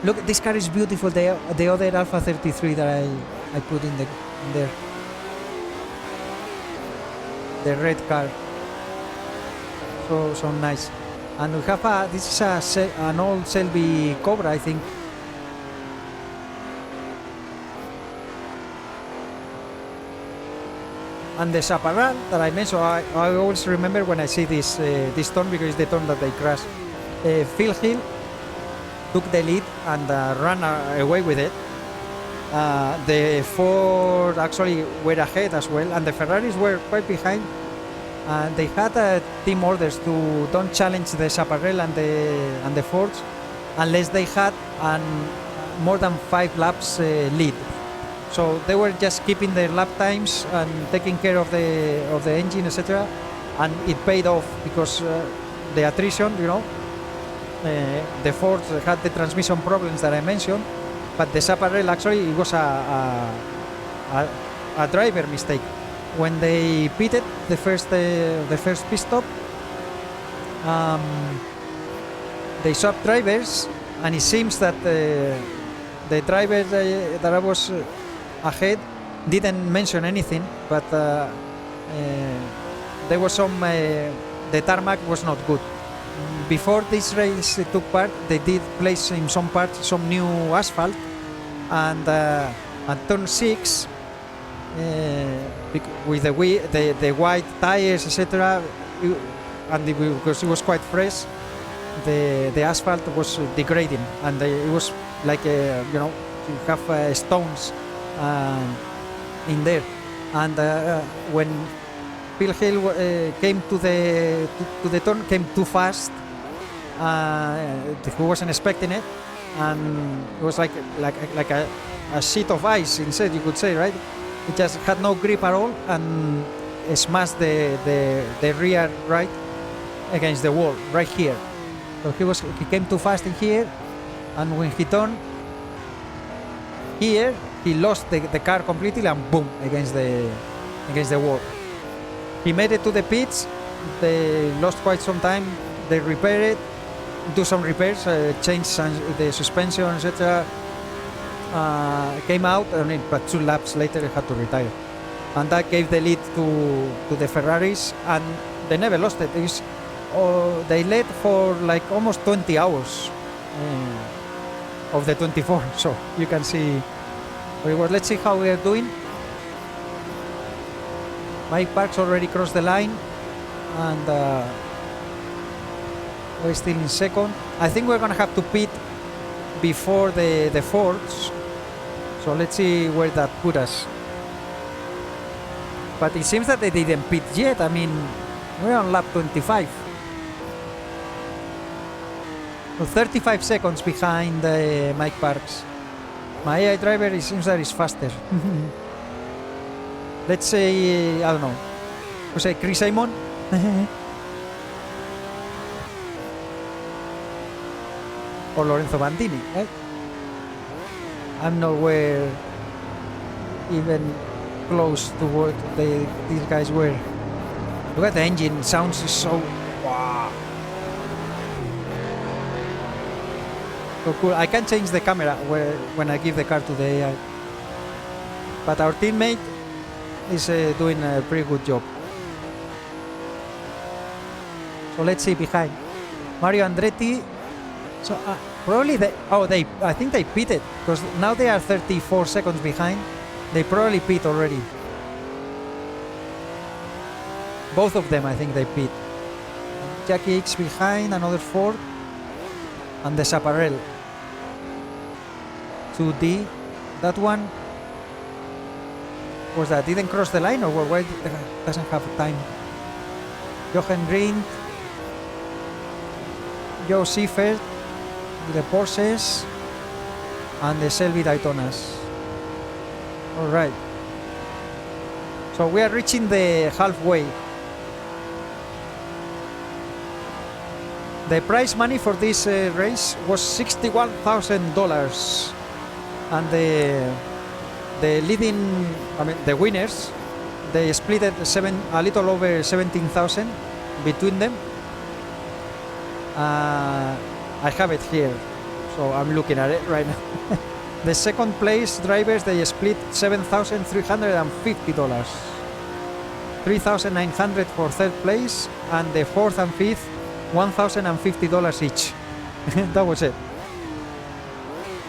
Look, this car is beautiful. The other Alpha 33 that I put in there, the red car, so nice. And we have this is an old Shelby Cobra, I think. And the Chaparral that I mentioned, I always remember when I see this turn, because it's the turn that they crashed. Phil Hill took the lead and ran away with it. The Ford actually were ahead as well, and the Ferraris were quite behind. They had team orders to don't challenge the Chaparral and the Fords unless they had more than 5 laps lead. So they were just keeping their lap times and taking care of the engine, etc. And it paid off, because the attrition, the Fords had the transmission problems that I mentioned, but the Chaparral actually, it was a driver mistake. when they pitted the first pit stop, they swapped drivers, and it seems that the driver that I was ahead didn't mention anything, but there was some the tarmac was not good. Before this race took part, they did place in some parts some new asphalt, and at turn 6 with the white tires, etc., and because it was quite fresh, the asphalt was degrading, and it was like you have stones in there, and when Phil Hill came to the turn, came too fast. He wasn't expecting it, and it was like a sheet of ice instead, you could say, right? It just had no grip at all, and it smashed the rear right against the wall right here. So he came too fast in here, and when he turned here, he lost the car completely, and boom, against the wall. He made it to the pits. They lost quite some time. They repaired it, do some repairs, change the suspension, etc. Came out, but 2 laps later they had to retire, and that gave the lead to the Ferraris, and they never lost it. They led for like almost 20 hours of the 24, so you can see. Let's see how we are doing. Mike Parks already crossed the line, and we're still in second. I think we're gonna have to pit before the Fords, so let's see where that put us. But it seems that they didn't pit yet. I mean, we're on lap 25. So 35 seconds behind Mike Parks. My AI driver, it seems that is faster. Let's say, I don't know, we'll say Chris Amon. Or Lorenzo Bandini, right? I'm nowhere even close to what these guys were. Look at the engine, sounds so wow. So cool. I can change the camera when I give the car to the AI. But our teammate is doing a pretty good job. So let's see behind. Mario Andretti. So probably I think they pitted, because now they are 34 seconds behind. They probably pit already. Both of them, I think they pit. Jackie X behind, another Ford, and the Chaparral 2D. That one was that didn't cross the line, or why doesn't have time? Jochen Rindt, Joe Seifert, the Porsches, and the Shelby Daytonas. All right. So we are reaching the halfway. The prize money for this race was $61,000, and the leading, the winners, they split it a little over 17,000 between them. I have it here, so I'm looking at it right now. The second place drivers, they split $7,350, $3,900 for third place, and the fourth and fifth, $1,050 each. That was it.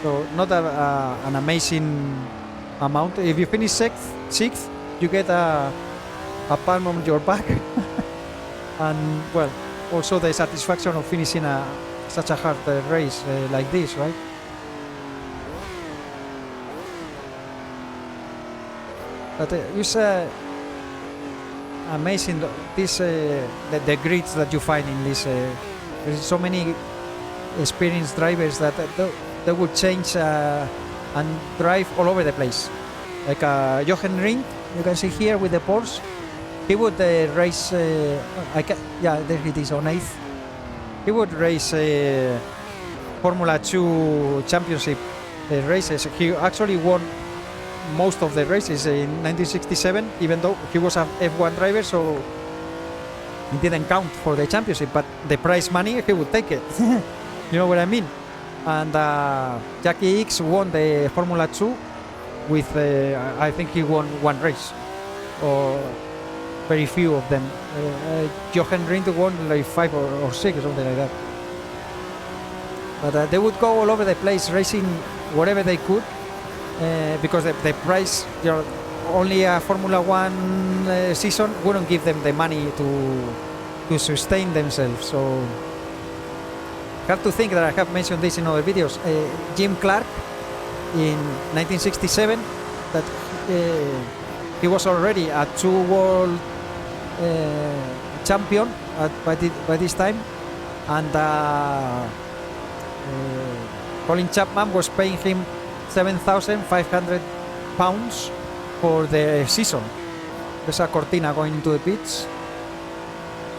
So not an amazing amount. If you finish sixth, you get a palm on your back, and well, also the satisfaction of finishing such a hard race like this, right? But it's amazing, this the grids that you find in this. There's so many experienced drivers that they would change and drive all over the place. Like Jochen Rindt, you can see here with the Porsche, he would race. Yeah, there it is on 8th. He would race Formula 2 championship races. He actually won most of the races in 1967, even though he was a F1 driver, so it didn't count for the championship, but the prize money, he would take it. You know what I mean? And Jackie X won the Formula 2 with, I think he won one race, or very few of them. Jochen Rindt won like 5 or 6 or something like that. But they would go all over the place racing whatever they could, because the price, you know, only a Formula 1 season wouldn't give them the money to sustain themselves. So I have to think that I have mentioned this in other videos. Jim Clark in 1967, that he was already a 2 world champion by this time, and Colin Chapman was paying him £7,500 for the season. There's a Cortina going into the pits.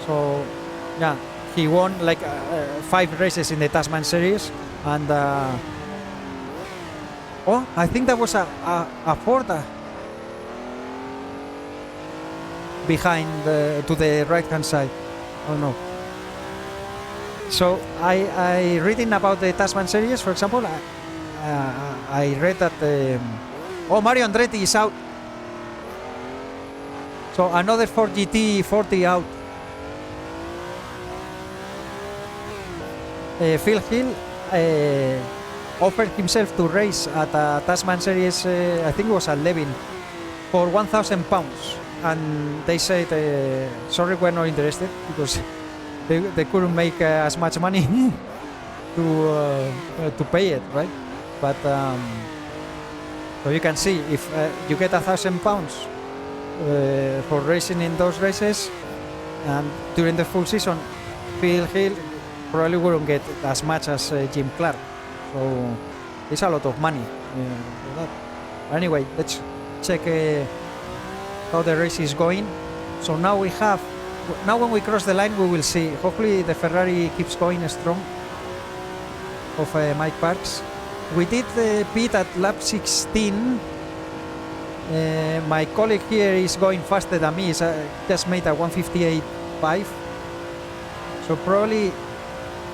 So yeah, he won like 5 races in the Tasman series, and oh, I think that was a Ford behind to the right hand side. Oh no. So I reading about the Tasman series, for example, I read that oh, Mario Andretti is out. So another Ford GT40 out. Phil Hill offered himself to race at a Tasman series, I think it was 11, for £1,000, and they said, sorry, we're not interested, because they couldn't make as much money to pay it, right? But so you can see, if you get £1,000 for racing in those races, and during the full season, Phil Hill probably wouldn't get as much as Jim Clark. So it's a lot of money for that. Anyway, let's check how the race is going. So now we have, now when we cross the line, we will see. Hopefully the Ferrari keeps going strong of Mike Parks. We did the pit at lap 16. My colleague here is going faster than me. He's just made a 158.5. So probably,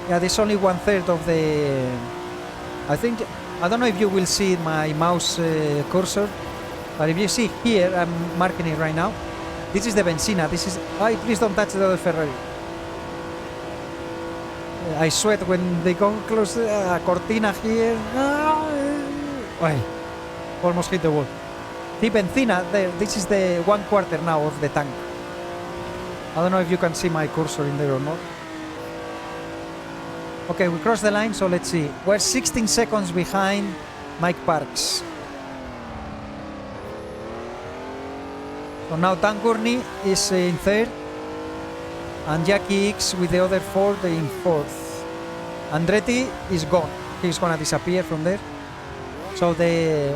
yeah, there's only 1/3 of the. I think, I don't know if you will see my mouse cursor, but if you see here, I'm marking it right now. This is the Benzina. This is. Oh, please don't touch the other Ferrari. I sweat when they go close. Cortina here. Oh, almost hit the wall. The Benzina there. This is the 1/4 now of the tank. I don't know if you can see my cursor in there or not. Okay, we crossed the line, so let's see. We're 16 seconds behind Mike Parks. So now Dan Gurney is in 3rd, and Jackie X with the other Ford in 4th. Andretti is gone. He's gonna disappear from there. So the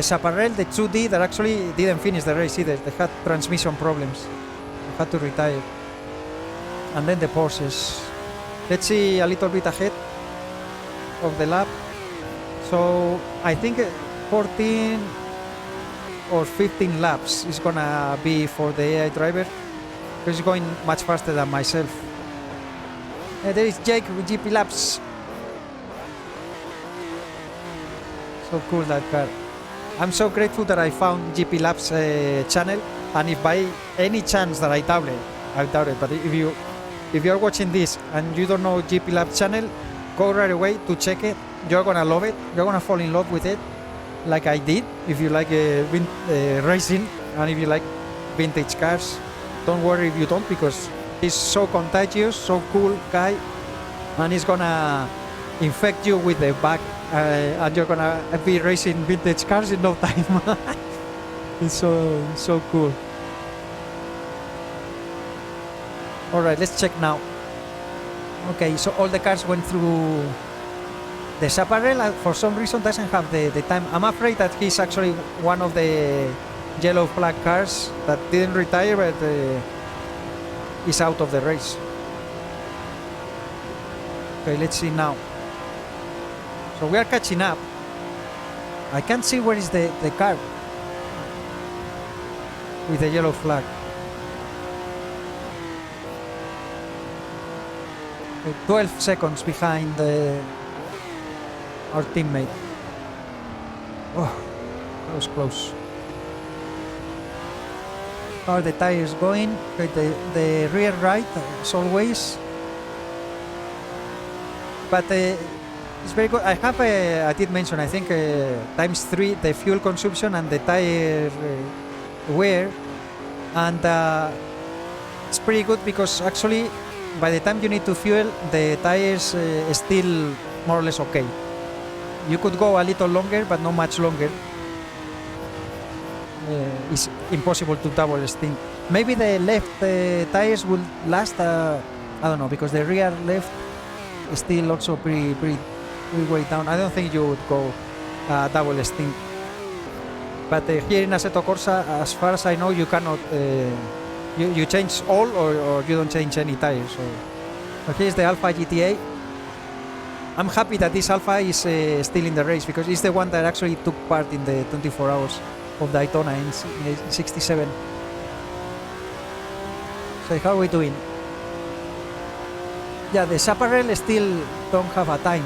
Chaparral, the 2D, that actually didn't finish the race either. They had transmission problems. They had to retire. And then the Porsches. Let's see a little bit ahead of the lap. So I think 14 or 15 laps is gonna be for the AI driver. He's going much faster than myself. There is Jake with GP Laps. So cool, that car. I'm so grateful that I found GP Laps channel, and if by any chance that I doubt it, but if you're watching this and you don't know GP Labs channel, go right away to check it. You're gonna love it. You're gonna fall in love with it, like I did. If you like racing, and if you like vintage cars, don't worry if you don't, because he's so contagious, so cool guy, and he's gonna infect you with the bug, and you're gonna be racing vintage cars in no time. It's so cool. Alright, let's check now. Okay, so all the cars went through. The Chaparral, for some reason, doesn't have the time. I'm afraid that he's actually one of the yellow flag cars that didn't retire, but is out of the race. Okay, let's see now. So we are catching up. I can't see where is the car. with the yellow flag. 12 seconds behind our teammate. Oh, that was close. How are the tires going? Okay, the rear right, as always. But it's very good. I have, I did mention, I think, ×3 the fuel consumption and the tire wear. And it's pretty good because actually, by the time you need to fuel, the tires still more or less okay. You could go a little longer, but not much longer. It's impossible to double stint. Maybe the left tires will last, I don't know, because the rear left is still also pretty way down. I don't think you would go double stint. But here in Assetto Corsa, as far as I know, you cannot, you change all or you don't change any tires. So here's the Alpha GTA. I'm happy that this Alpha is still in the race because it's the one that actually took part in the 24 hours of Daytona in 67. So how are we doing? Yeah, the Chaparral still don't have a time.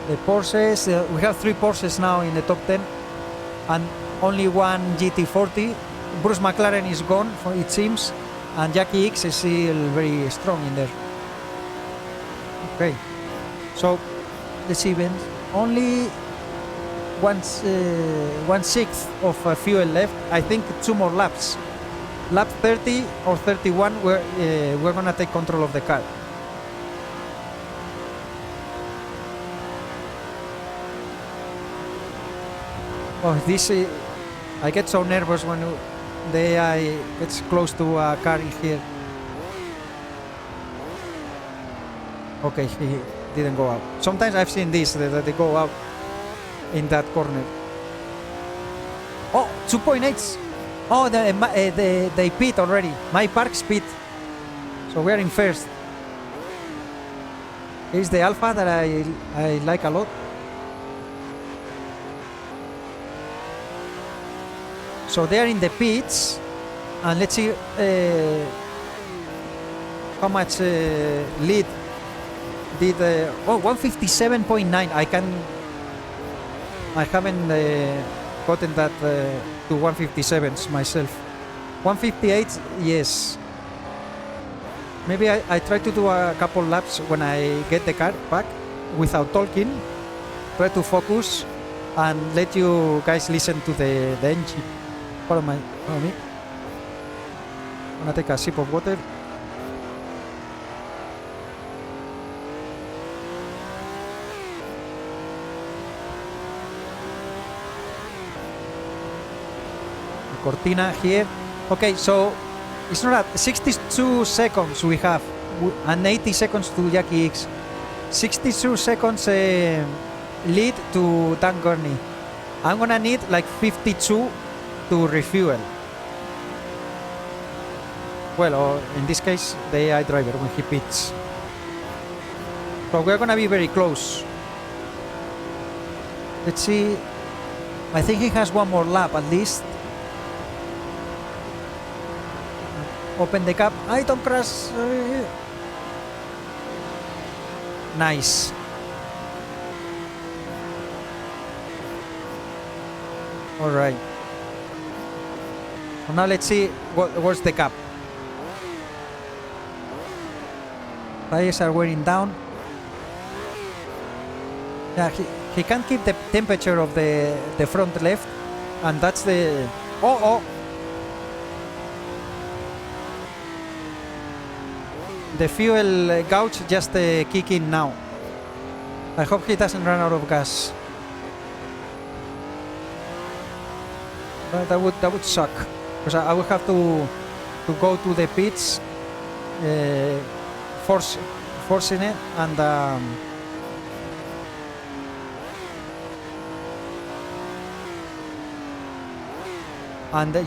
The Porsches, we have 3 Porsches now in the top 10 and only one GT40. Bruce McLaren is gone, it seems, and Jackie X is still very strong in there. Okay, so let's see, Ben. Only 1/6 of fuel left. I think 2 more laps. Lap 30 or 31, we're gonna take control of the car. Oh, this I get so nervous when the AI gets close to a car in here. Okay, he didn't go out. Sometimes I've seen this, that they go out in that corner. Oh, 2.8. Oh, they pit already. My park's pit. So we're in first. Here's the Alpha that I like a lot. So they are in the pits, and let's see how much lead did. 157.9. I haven't gotten that to 157s myself. 158, yes. Maybe I try to do a couple laps when I get the car back without talking. Try to focus and let you guys listen to the engine. Follow me. I'm gonna take a sip of water. Cortina here. Okay, so it's not at 62 seconds we have, and 80 seconds to Jackie X. 62 seconds lead to Dan Gurney. I'm gonna need like 52 to refuel. Well, or in this case, the AI driver when he pits. So we're gonna be very close. Let's see. I think he has one more lap at least. Open the cap. I don't crash. Nice. All right. So now let's see what's the cap. Tires are wearing down. Yeah, he can't keep the temperature of the front left, and that's the. Oh. The fuel gauge just kick in now. I hope he doesn't run out of gas. But that would suck, because I would have to go to the pits, forcing it, and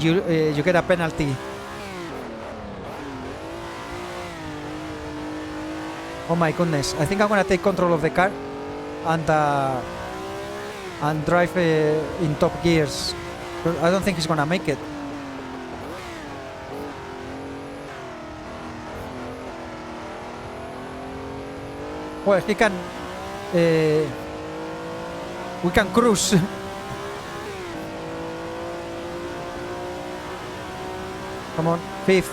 you get a penalty. Oh my goodness, I think I'm gonna take control of the car and and drive in top gears. But I don't think he's gonna make it. Well, he can. We can cruise. Come on, fifth.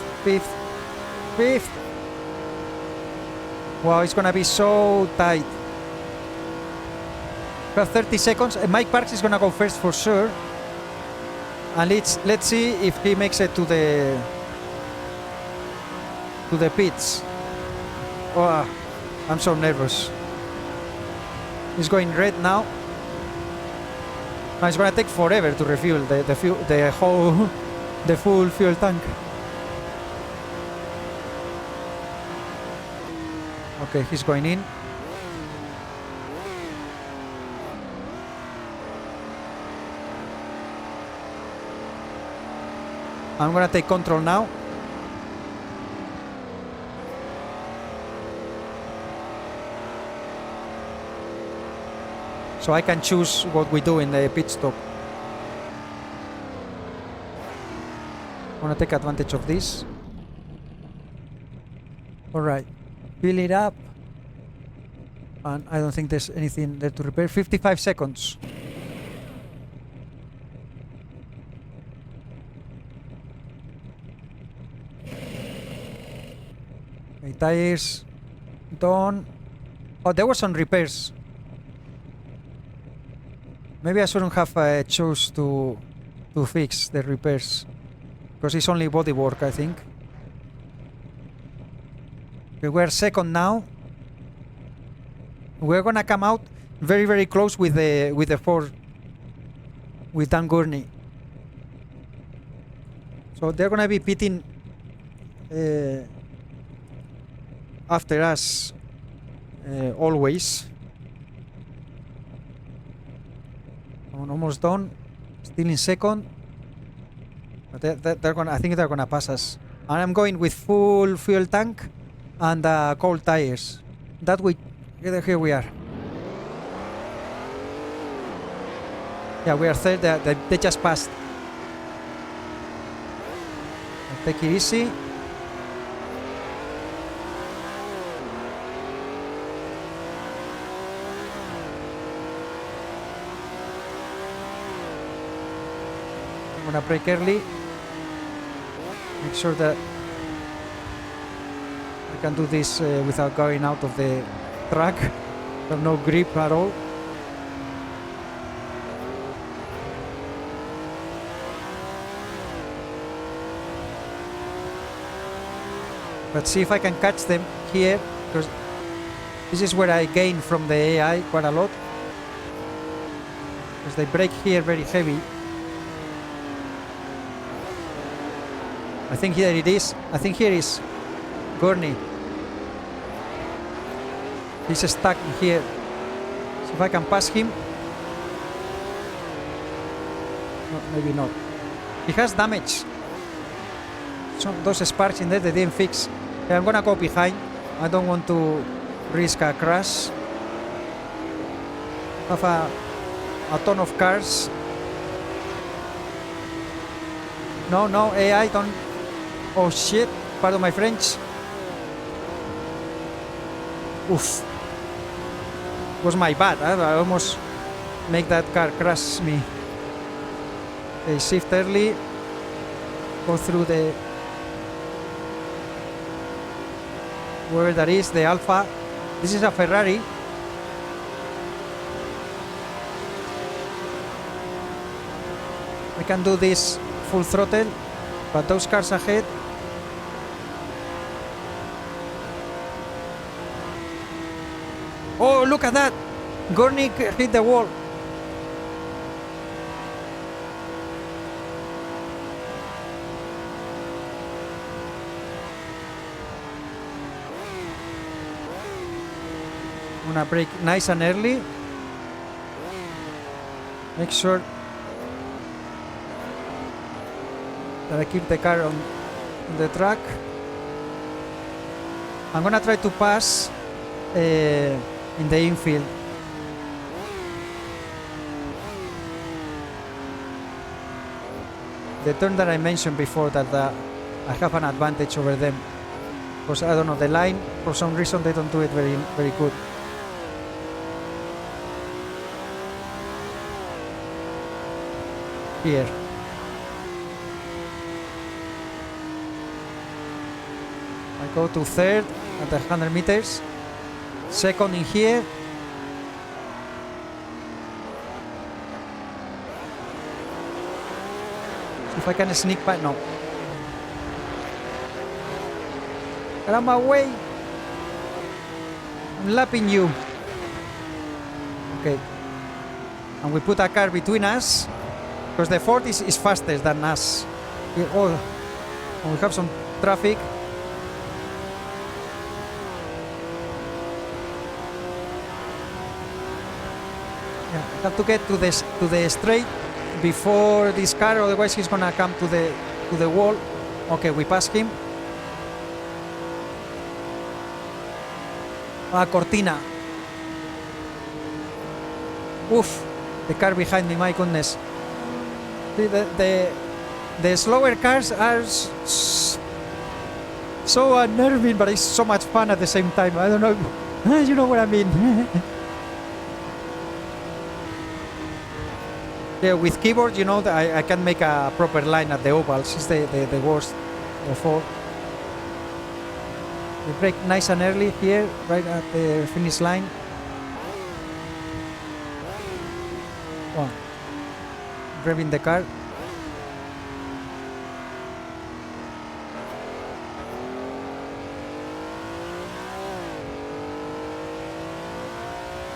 Wow, it's gonna be so tight. We have 30 seconds. Mike Parks is gonna go first for sure. And let's see if he makes it to the pits. Oh, I'm so nervous. He's going red now. And it's gonna take forever to refuel the full fuel tank. Okay, he's going in. I'm gonna take control now. So I can choose what we do in the pit stop. I want to take advantage of this. Alright, fill it up. And I don't think there's anything there to repair. 55 seconds. Okay, tires done. Oh, there were some repairs. Maybe I shouldn't have chose to fix the repairs, because it's only bodywork, I think. Okay, we're second now. We're gonna come out very, very close with the Ford, with Dan Gurney. So they're gonna be pitting after us always. I'm almost done. Still in second. But they're gonna. I think they're gonna pass us. And I'm going with full fuel tank and cold tires. That we. Here we are. Yeah, we are third. They just passed. Take it easy. I'm gonna brake early. Make sure that I can do this without going out of the track. Have no grip at all. Let's see if I can catch them here, because this is where I gain from the AI quite a lot, because they brake here very heavy. I think here it is. I think here is Gurney. He's stuck here. So if I can pass him. No, maybe not. He has damage. So those sparks in there they didn't fix. Okay, I'm gonna go behind. I don't want to risk a crash. Have a ton of cars. No, AI, don't. Oh shit, pardon my French. Oof. It was my bad. I almost make that car crash me. Okay, shift early. Go through the. Wherever that is, the Alpha. This is a Ferrari. We can do this full throttle, but those cars ahead. Oh, look at that! Gurney hit the wall. I'm gonna brake nice and early. Make sure that I keep the car on the track. I'm gonna try to pass in the infield. the turn that I mentioned before, that I have an advantage over them. Because I don't know, the line, for some reason they don't do it very, very good. Here. I go to third at the 100 meters. Second in here. See if I can sneak by. No. Get out my way. I'm lapping you. Okay. And we put a car between us, because the Ford is faster than us. Here, oh, and we have some traffic. Yeah, I have to get to the straight before this car, otherwise he's gonna come to the wall. Okay, we passed him. Cortina. Oof, the car behind me, my goodness. The slower cars are so unnerving, but it's so much fun at the same time. I don't know, you know what I mean. Yeah, with keyboard, you know, I can make a proper line at the ovals. It's the worst of all. We brake nice and early here, right at the finish line. Oh, revving the car.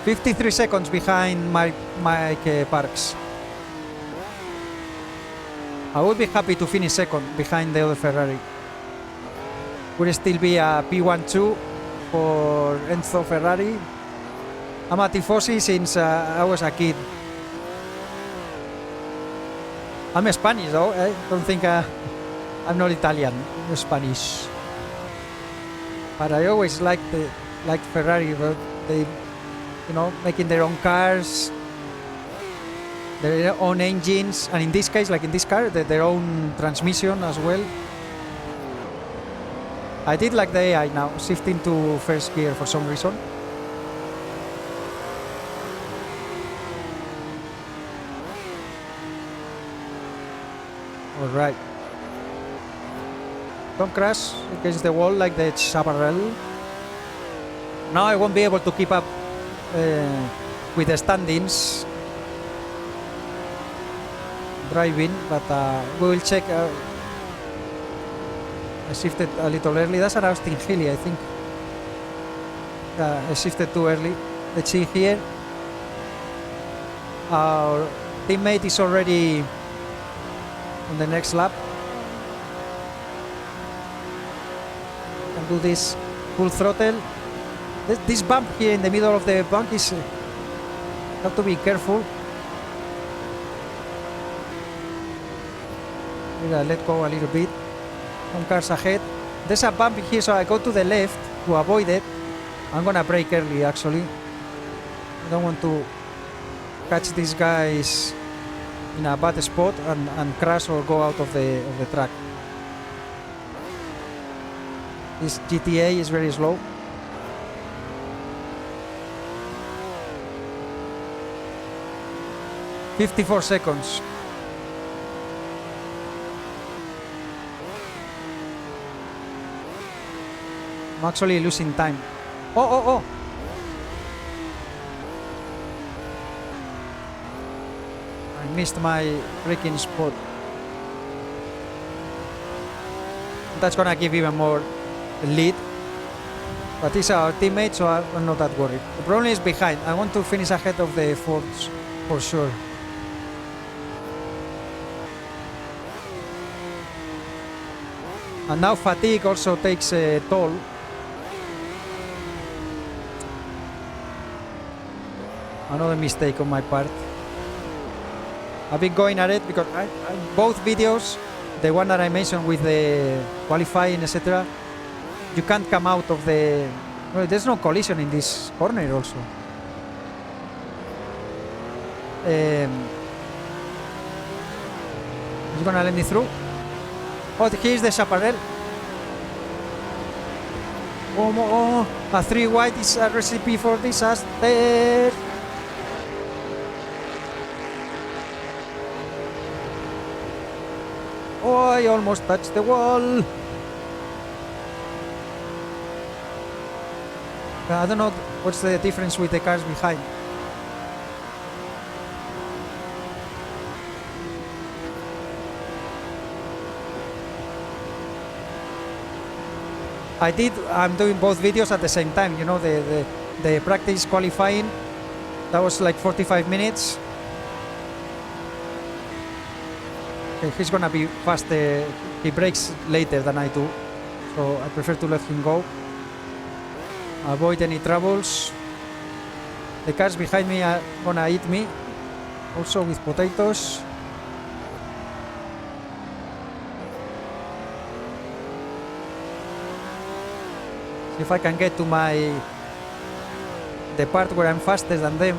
"53 seconds behind Mike Parks." I would be happy to finish second behind the other Ferrari. Would still be a P1-2 for Enzo Ferrari. I'm a Tifosi since I was a kid. I'm Spanish though. I don't think I'm not Italian. I'm Spanish. But I always liked Ferrari. But they, you know, making their own cars, their own engines, and in this case, like in this car, their own transmission as well. I did like the AI now, shifting to first gear for some reason. Alright. Don't crash against the wall like the Chaparral. Now I won't be able to keep up with the standings driving, but we will check. I shifted a little early. That's an Austin Healey, I think. I shifted too early. Let's see here. Our teammate is already on the next lap. Can do this full throttle. This bump here in the middle of the bank is have to be careful. Let go a little bit. Some cars ahead. There's a bump here, so I go to the left to avoid it. I'm gonna brake early, actually. I don't want to catch these guys in a bad spot and crash or go out of the track. This GTA is very slow. "54 seconds. I'm actually losing time. Oh! I missed my braking spot. That's gonna give even more lead. But he's our teammate, so I'm not that worried. The problem is behind. I want to finish ahead of the Fords for sure. And now fatigue also takes a toll. Another mistake on my part. I've been going at it because both videos, the one that I mentioned with the qualifying, etc., you can't come out of the... Well, there's no collision in this corner also. You're gonna let me through? Oh, here's the chaparral. Oh, a 3 wide is a recipe for disaster. Oh, I almost touched the wall. I don't know what's the difference with the cars behind. I'm doing both videos at the same time, you know, the practice qualifying, that was like 45 minutes. Okay, he's gonna be fast, he brakes later than I do, so I prefer to let him go. Avoid any troubles. The cars behind me are gonna eat me, also with potatoes. See if I can get to the part where I'm faster than them.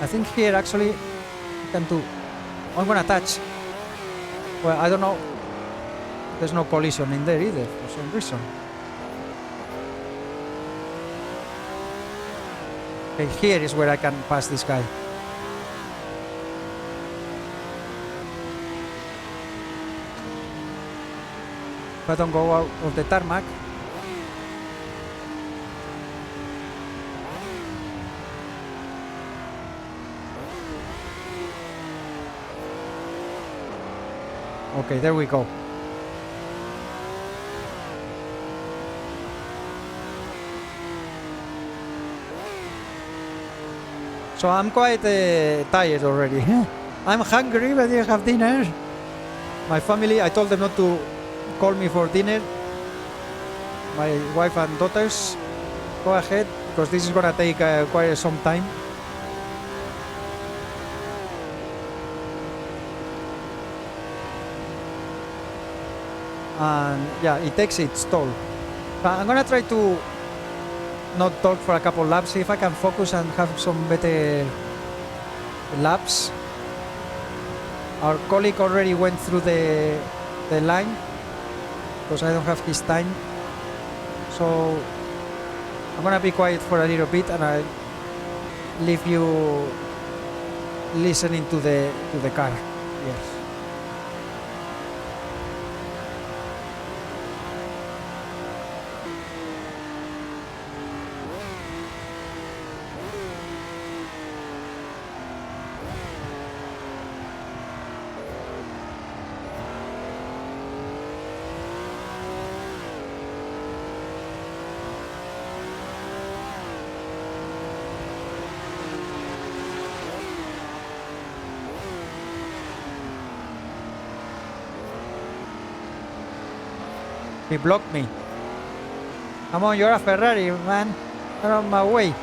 I think here actually I can do. I'm gonna touch. Well, I don't know. There's no collision in there either for some reason. Okay, here is where I can pass this guy. If I don't go out of the tarmac. Okay, there we go. So I'm quite tired already. I'm hungry, but I have dinner. My family, I told them not to call me for dinner. My wife and daughters, go ahead, because this is gonna take quite some time. And yeah, it takes its toll. But I'm gonna try to not talk for a couple laps, see if I can focus and have some better laps. Our colleague already went through the line because I don't have his time, so I'm gonna be quiet for a little bit and I'll leave you listening to the car. Yes. He blocked me. Amon, you're a Ferrari, man. Get out of my way.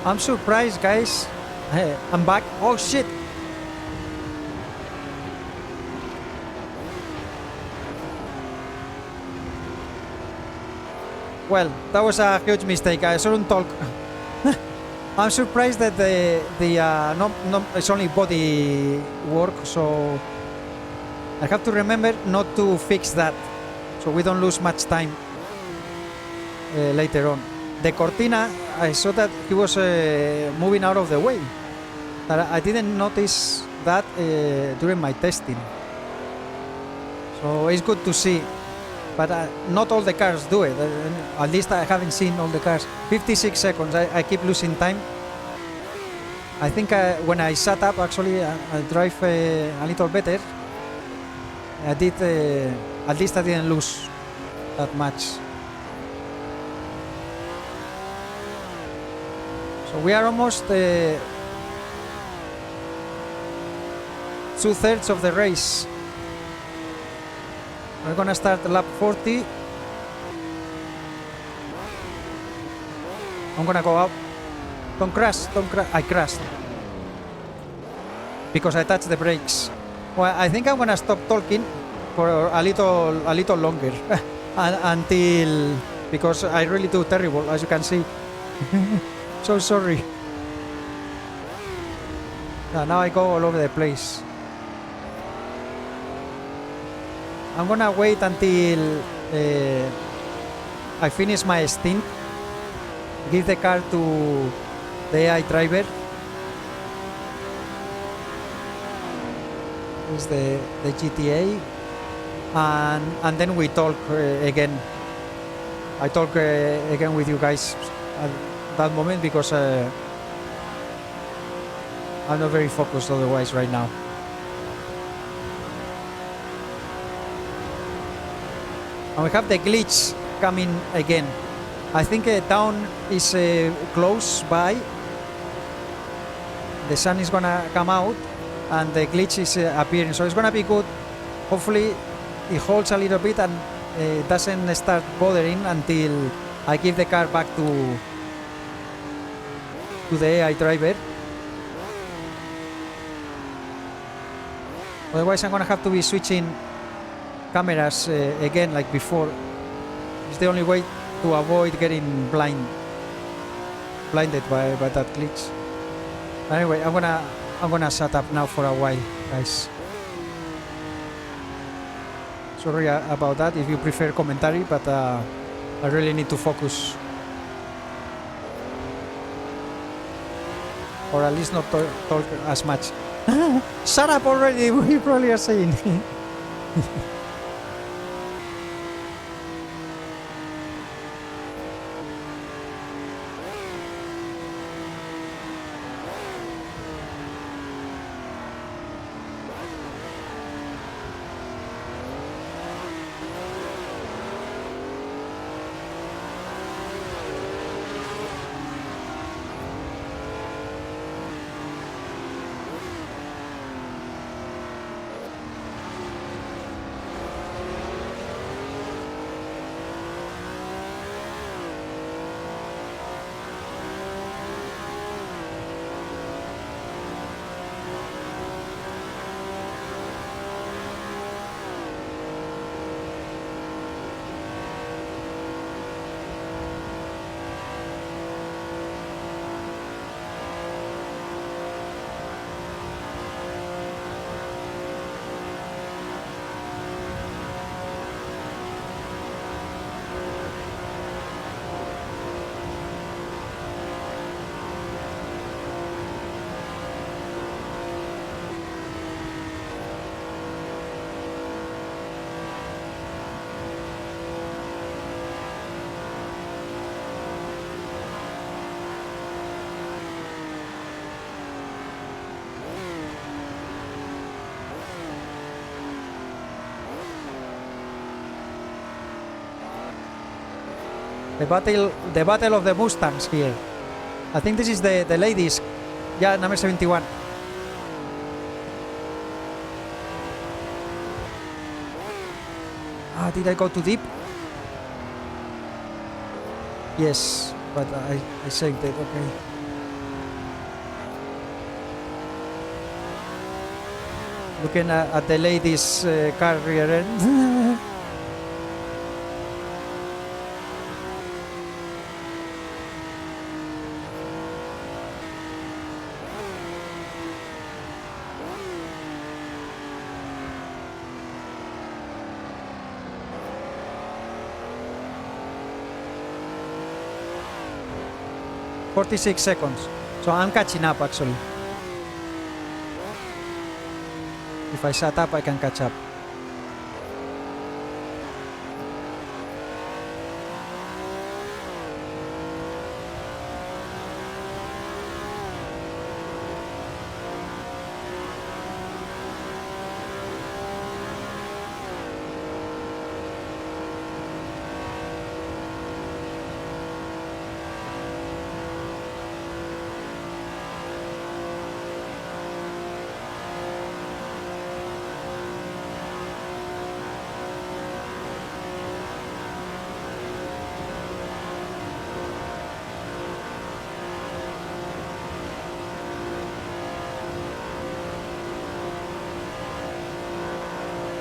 I'm surprised, guys. Hey, I'm back. Oh shit! Well, that was a huge mistake. I shouldn't talk. I'm surprised that no, it's only body work, so I have to remember not to fix that, so we don't lose much time later on. The Cortina, I saw that he was moving out of the way. I didn't notice that during my testing, so it's good to see. But not all the cars do it. At least I haven't seen all the cars. 56 seconds. I keep losing time. I think when I sat up, actually, I drive a little better. I did. At least I didn't lose that much. So we are almost 2/3 of the race. We're gonna start lap 40. I'm gonna go out. Don't crash, don't crash. I crashed because I touched the brakes. Well, I think I'm gonna stop talking for a little longer until, because I really do terrible, as you can see. So sorry. Now I go all over the place. I'm gonna wait until I finish my stint, give the car to the AI driver. This is the GTA, and then we talk again. I talk again with you guys at that moment, because I'm not very focused otherwise right now. And we have the glitch coming again. I think town is close by. The sun is gonna come out and the glitch is appearing, so it's gonna be good. Hopefully it holds a little bit and doesn't start bothering until I give the car back to the AI driver. Otherwise I'm gonna have to be switching cameras again like before. It's the only way to avoid getting blinded by that glitch. Anyway, I'm gonna shut up now for a while, guys. Sorry about that if you prefer commentary, but I really need to focus, or at least not talk as much. Shut up already, we probably are saying. The battle of the Mustangs here. I think this is the ladies. Yeah, number 71. Did I go too deep? Yes, but I saved it. Okay. Looking at the ladies' car rear end. "46 seconds. So I'm catching up actually. If I shut up, I can catch up.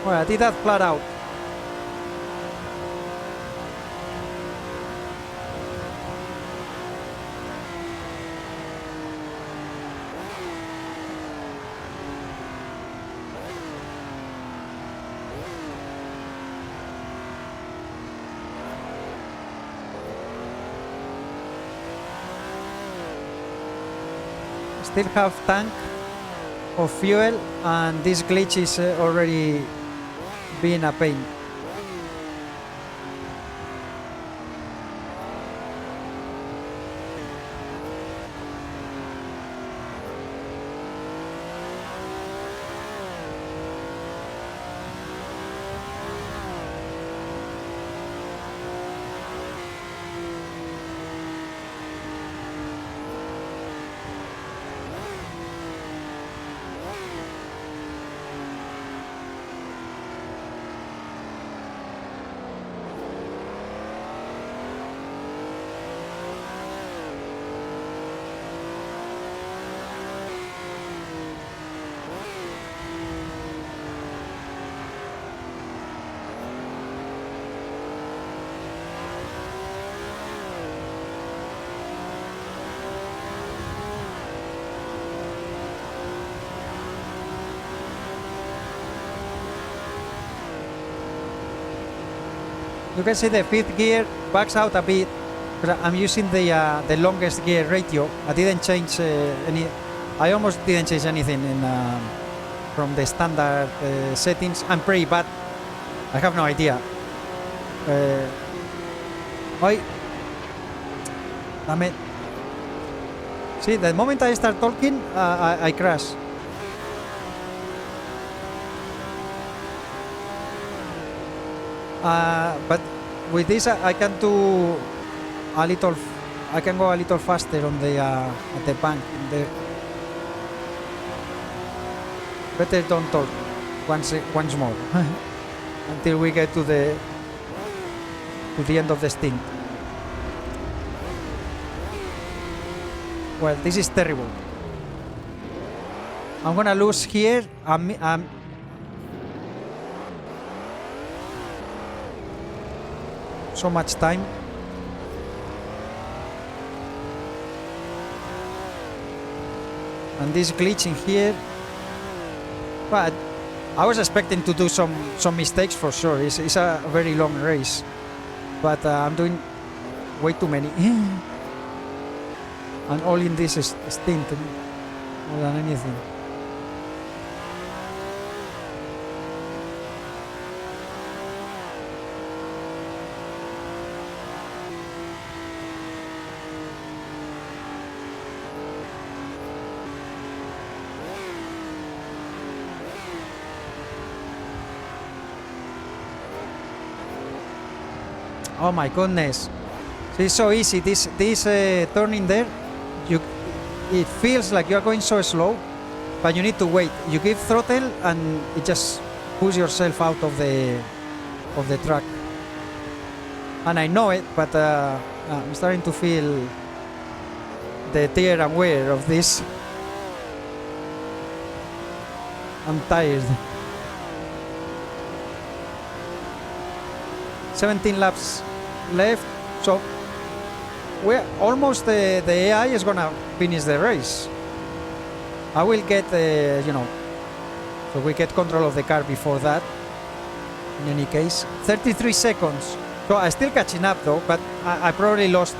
Well, I did that flat out. Still have tank of fuel, and this glitch is already being a pain. You can see the fifth gear backs out a bit, but I'm using the longest gear ratio. I didn't change any. I almost didn't change anything in from the standard settings. I'm pretty bad. I have no idea. Damn it. See, the moment I start talking, I crash. But with this, I can do a little. I can go a little faster on the at the bank. Better don't talk once more until we get to the end of the stint. Well, this is terrible. I'm gonna lose here. So much time. And this glitching here. But I was expecting to do some mistakes for sure. It's a very long race, but I'm doing way too many. And all in this stint more than anything. Oh my goodness! It's so easy. This turning there, it feels like you're going so slow, but you need to wait. You give throttle and it just pulls yourself out of the track. And I know it, but I'm starting to feel the tear and wear of this. I'm tired. 17 laps left, so we're almost the AI is gonna finish the race. I will get, you know, so we get control of the car before that. In any case, 33 seconds. So I'm still catching up though, but I probably lost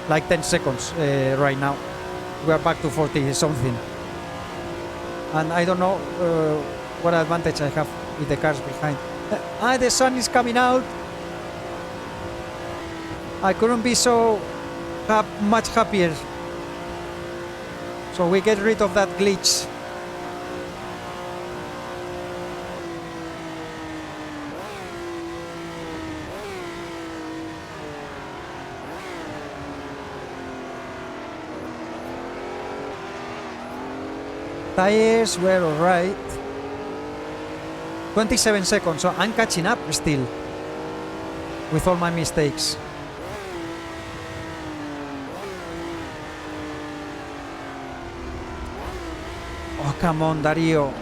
like 10 seconds right now. We are back to 40 something. And I don't know what advantage I have with the cars behind. The sun is coming out. I couldn't be so much happier. So we get rid of that glitch. Tires were alright. 27 seconds, so I'm catching up still with all my mistakes. Oh, come on, Dario.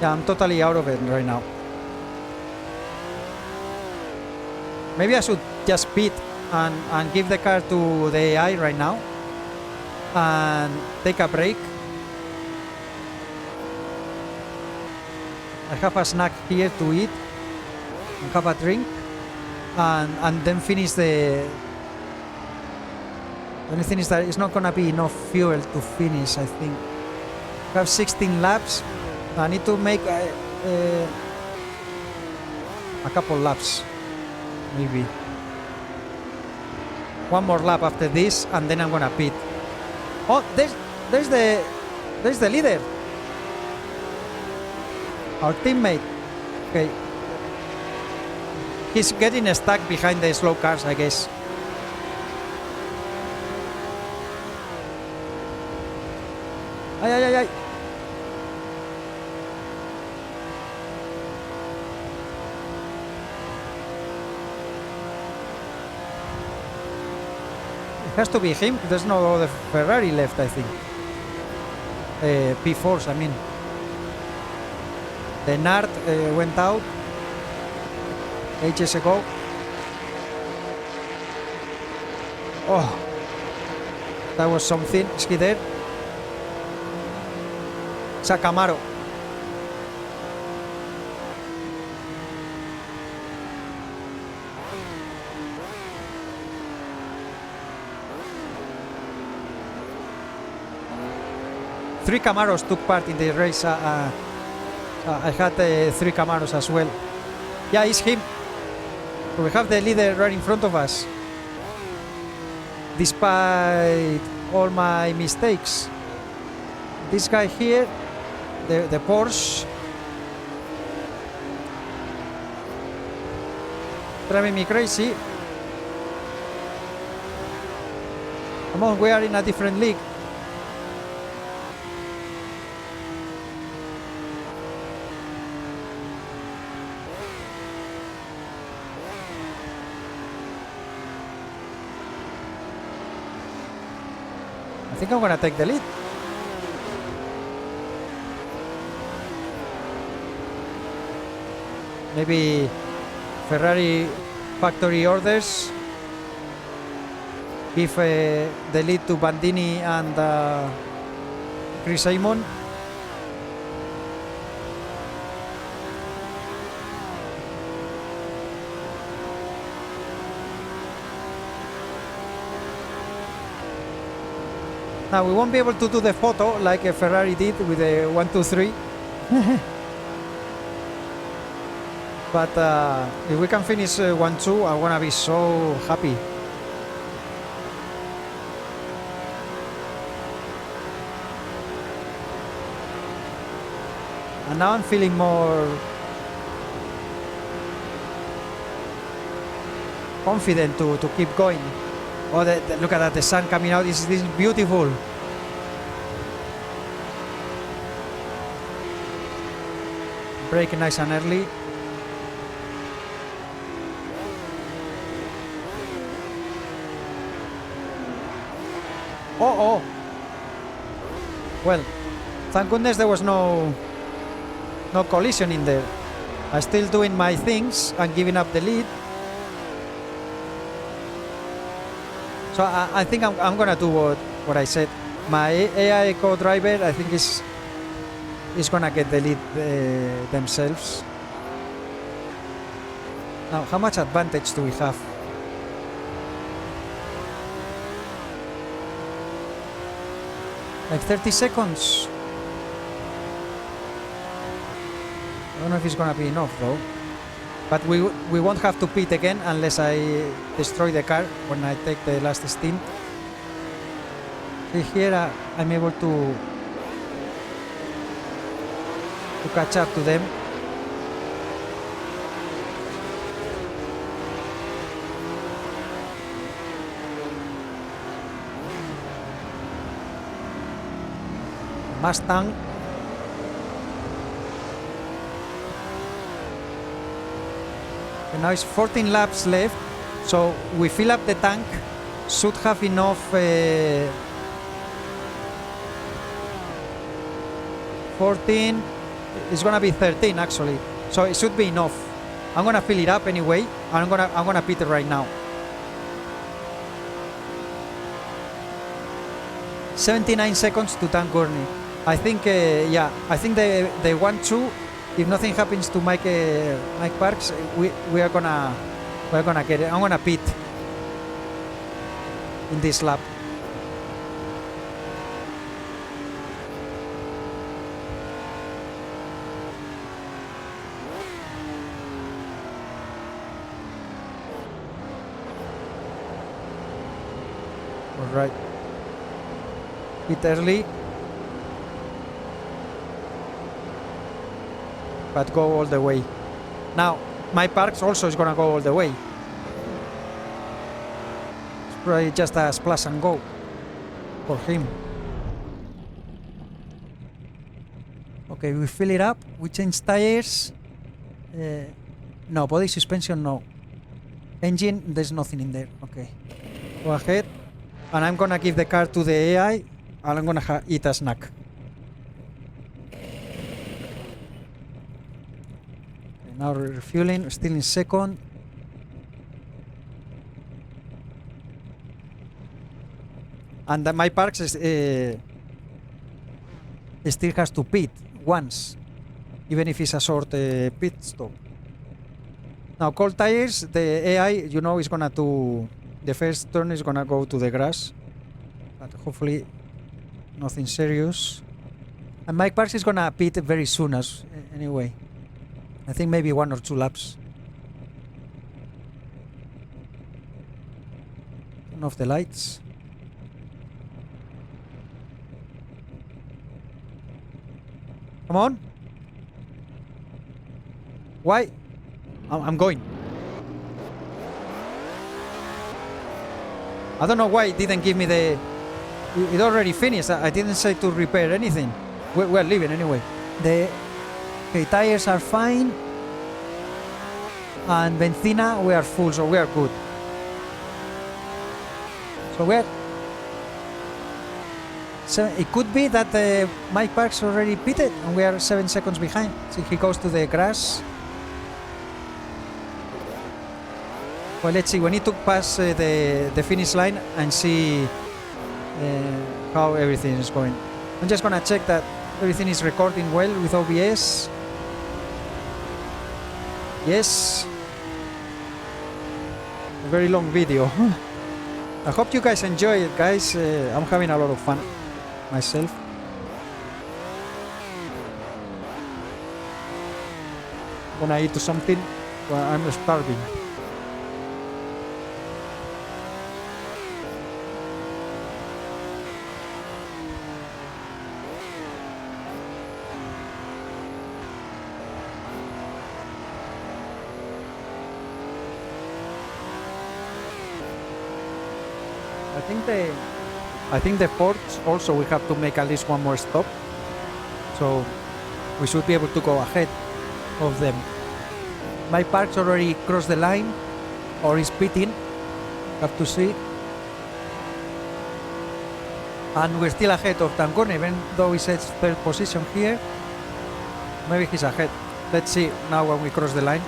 Yeah, I'm totally out of it right now. Maybe I should just pit and give the car to the AI right now and take a break. I have a snack here to eat and have a drink and then finish the... The only thing is that it's not gonna be enough fuel to finish, I think. I have 16 laps. I need to make a couple laps, maybe. One more lap after this, and then I'm gonna pit. Oh, there's the leader, our teammate. Okay, he's getting stuck behind the slow cars, I guess. Ay, ay, ay, ay. It has to be him. There's no other Ferrari left, I think. P4s, I mean. The Nart went out ages ago. Oh, that was something. Is he there? It's a Camaro. Three Camaros took part in the race. I had 3 Camaros as well. Yeah, it's him. We have the leader right in front of us. Despite all my mistakes. This guy here, the Porsche, driving me crazy. Come on, we are in a different league. I think I'm gonna take the lead. Maybe Ferrari factory orders. Give the lead to Bandini and Chris Amon. Now we won't be able to do the photo like a Ferrari did with a 1, 2, 3. But if we can finish 1, 2, I'm gonna be so happy. And now I'm feeling more confident to keep going. Oh, look at that, the sun coming out. This is beautiful. Brake nice and early. Oh, Well, thank goodness there was no collision in there. I'm still doing my things and giving up the lead. So I think I'm gonna do what I said. My AI co-driver, I think, is gonna get the lead themselves. Now, how much advantage do we have? Like 30 seconds. I don't know if it's gonna be enough though. But we won't have to pit again unless I destroy the car when I take the last stint. See here, I'm able to catch up to them. Mustang. And now it's 14 laps left, so we fill up the tank, should have enough 14, it's gonna be 13 actually, so it should be enough. I'm gonna fill it up anyway, and I'm gonna pit it right now. 79 seconds to tank Gurney. I think, yeah, I think they want to. If nothing happens to Mike Parks, we're gonna get it. I'm gonna pit in this lap. All right. Pit early. But go all the way. Now, my Parks also is gonna go all the way. It's probably just a splash and go for him. Okay, we fill it up. We change tires. No, body suspension, no. Engine, there's nothing in there. Okay. Go ahead. And I'm gonna give the car to the AI, and I'm gonna eat a snack. Now refueling, still in second. And my Parks is, still has to pit once, even if it's a short pit stop. Now cold tires, the AI, you know, is gonna do the first turn is gonna go to the grass, but hopefully nothing serious. And Mike Parks is gonna pit very soon, as anyway. I think maybe 1 or 2 laps. Turn off the lights. Come on. Why? I'm going. I don't know why it didn't give me the... It already finished. I didn't say to repair anything. We're leaving anyway. Okay, tires are fine. And benzina, we are full, so we are good. So we're... So it could be that Mike Parks already pitted and we are 7 seconds behind. So he goes to the grass. Well, let's see. We need to pass the finish line and see how everything is going. I'm just gonna check that everything is recording well with OBS. Yes. A very long video. I hope you guys enjoy it, guys. I'm having a lot of fun myself. I'm gonna eat something. Well, I'm starving. I think the ports also we have to make at least one more stop, so we should be able to go ahead of them. My Parks already crossed the line or is pitting. Have to see. And we're still ahead of Dangone, even though he says third position here. Maybe he's ahead. Let's see now when we cross the line.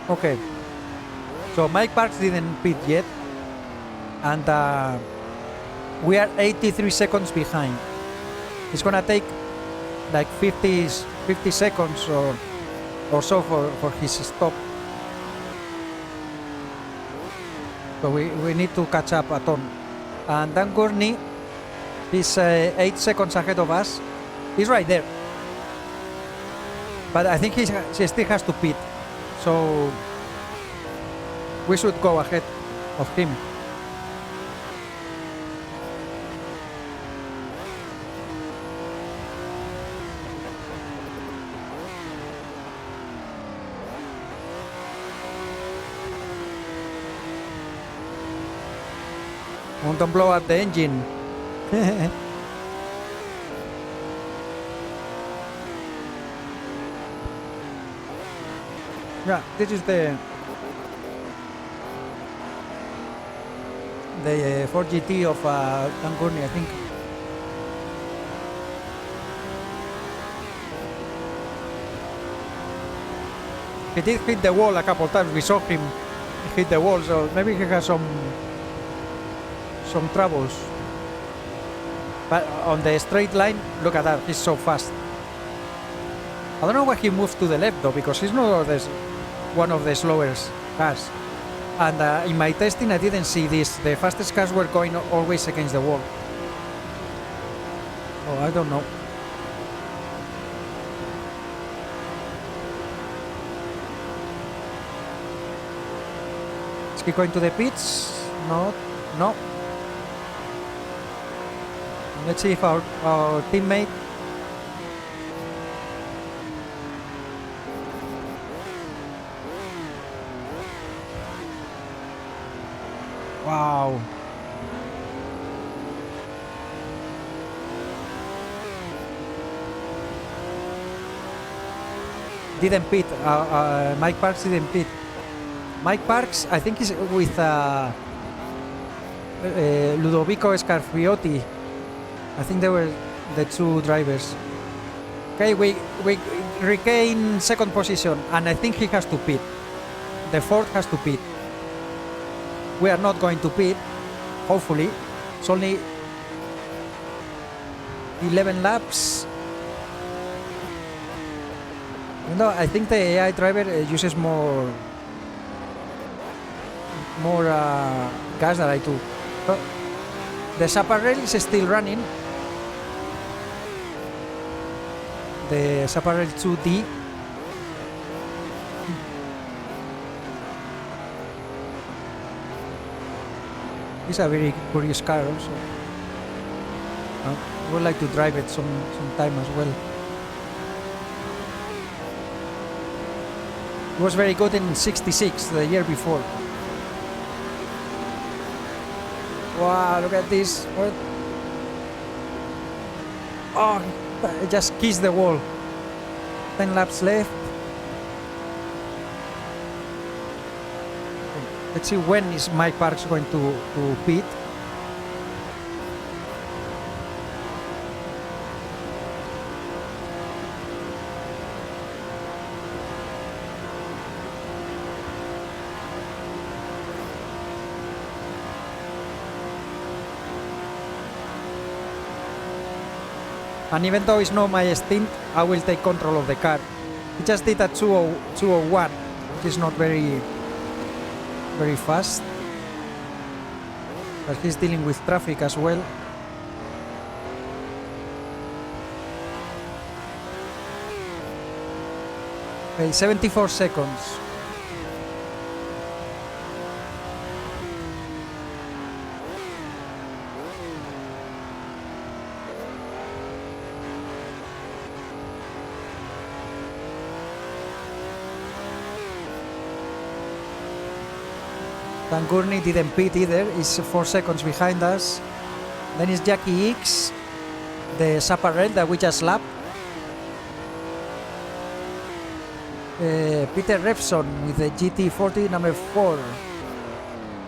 Okay, so Mike Parks didn't pit yet, and we are 83 seconds behind. It's gonna take like 50 seconds or so for his stop. So we need to catch up a ton. And Dan Gurney is 8 seconds ahead of us. He's right there, but I think he still has to pit. So we should go ahead of him. Don't blow up the engine. Yeah, this is the 4GT of Dan Gurney, I think. He did hit the wall a couple of times. We saw him hit the wall, so maybe he has some troubles. But on the straight line, look at that, he's so fast. I don't know why he moved to the left though, because he's not one of the slowest cars. And in my testing I didn't see this. The fastest cars were going always against the wall. Oh, I don't know. Is he going to the pits? No. Let's see if our teammate. Wow. Didn't pit. Mike Parks didn't pit. Mike Parks, I think, is with Ludovico Scarfiotti. I think they were the two drivers. Okay, we regain second position, and I think he has to pit. The fourth has to pit. We are not going to pit, hopefully. It's only 11 laps. You know, I think the AI driver uses more gas than I do. But the Chaparral is still running. The Chaparral 2D. It's a very curious car also. I would like to drive it some time as well. It was very good in 66, the year before. Wow, look at this. What? Oh, I just kissed the wall. 10 laps left. Let's see when is Mike Parks going to pit. And even though it's not my stint, I will take control of the car. He just did a 201, which is not very fast. But he's dealing with traffic as well. Okay, 74 seconds. Dan Gurney didn't pit either, he's 4 seconds behind us. Then it's Jackie X, the Chaparral that we just lapped. Peter Revson with the GT40 number 4.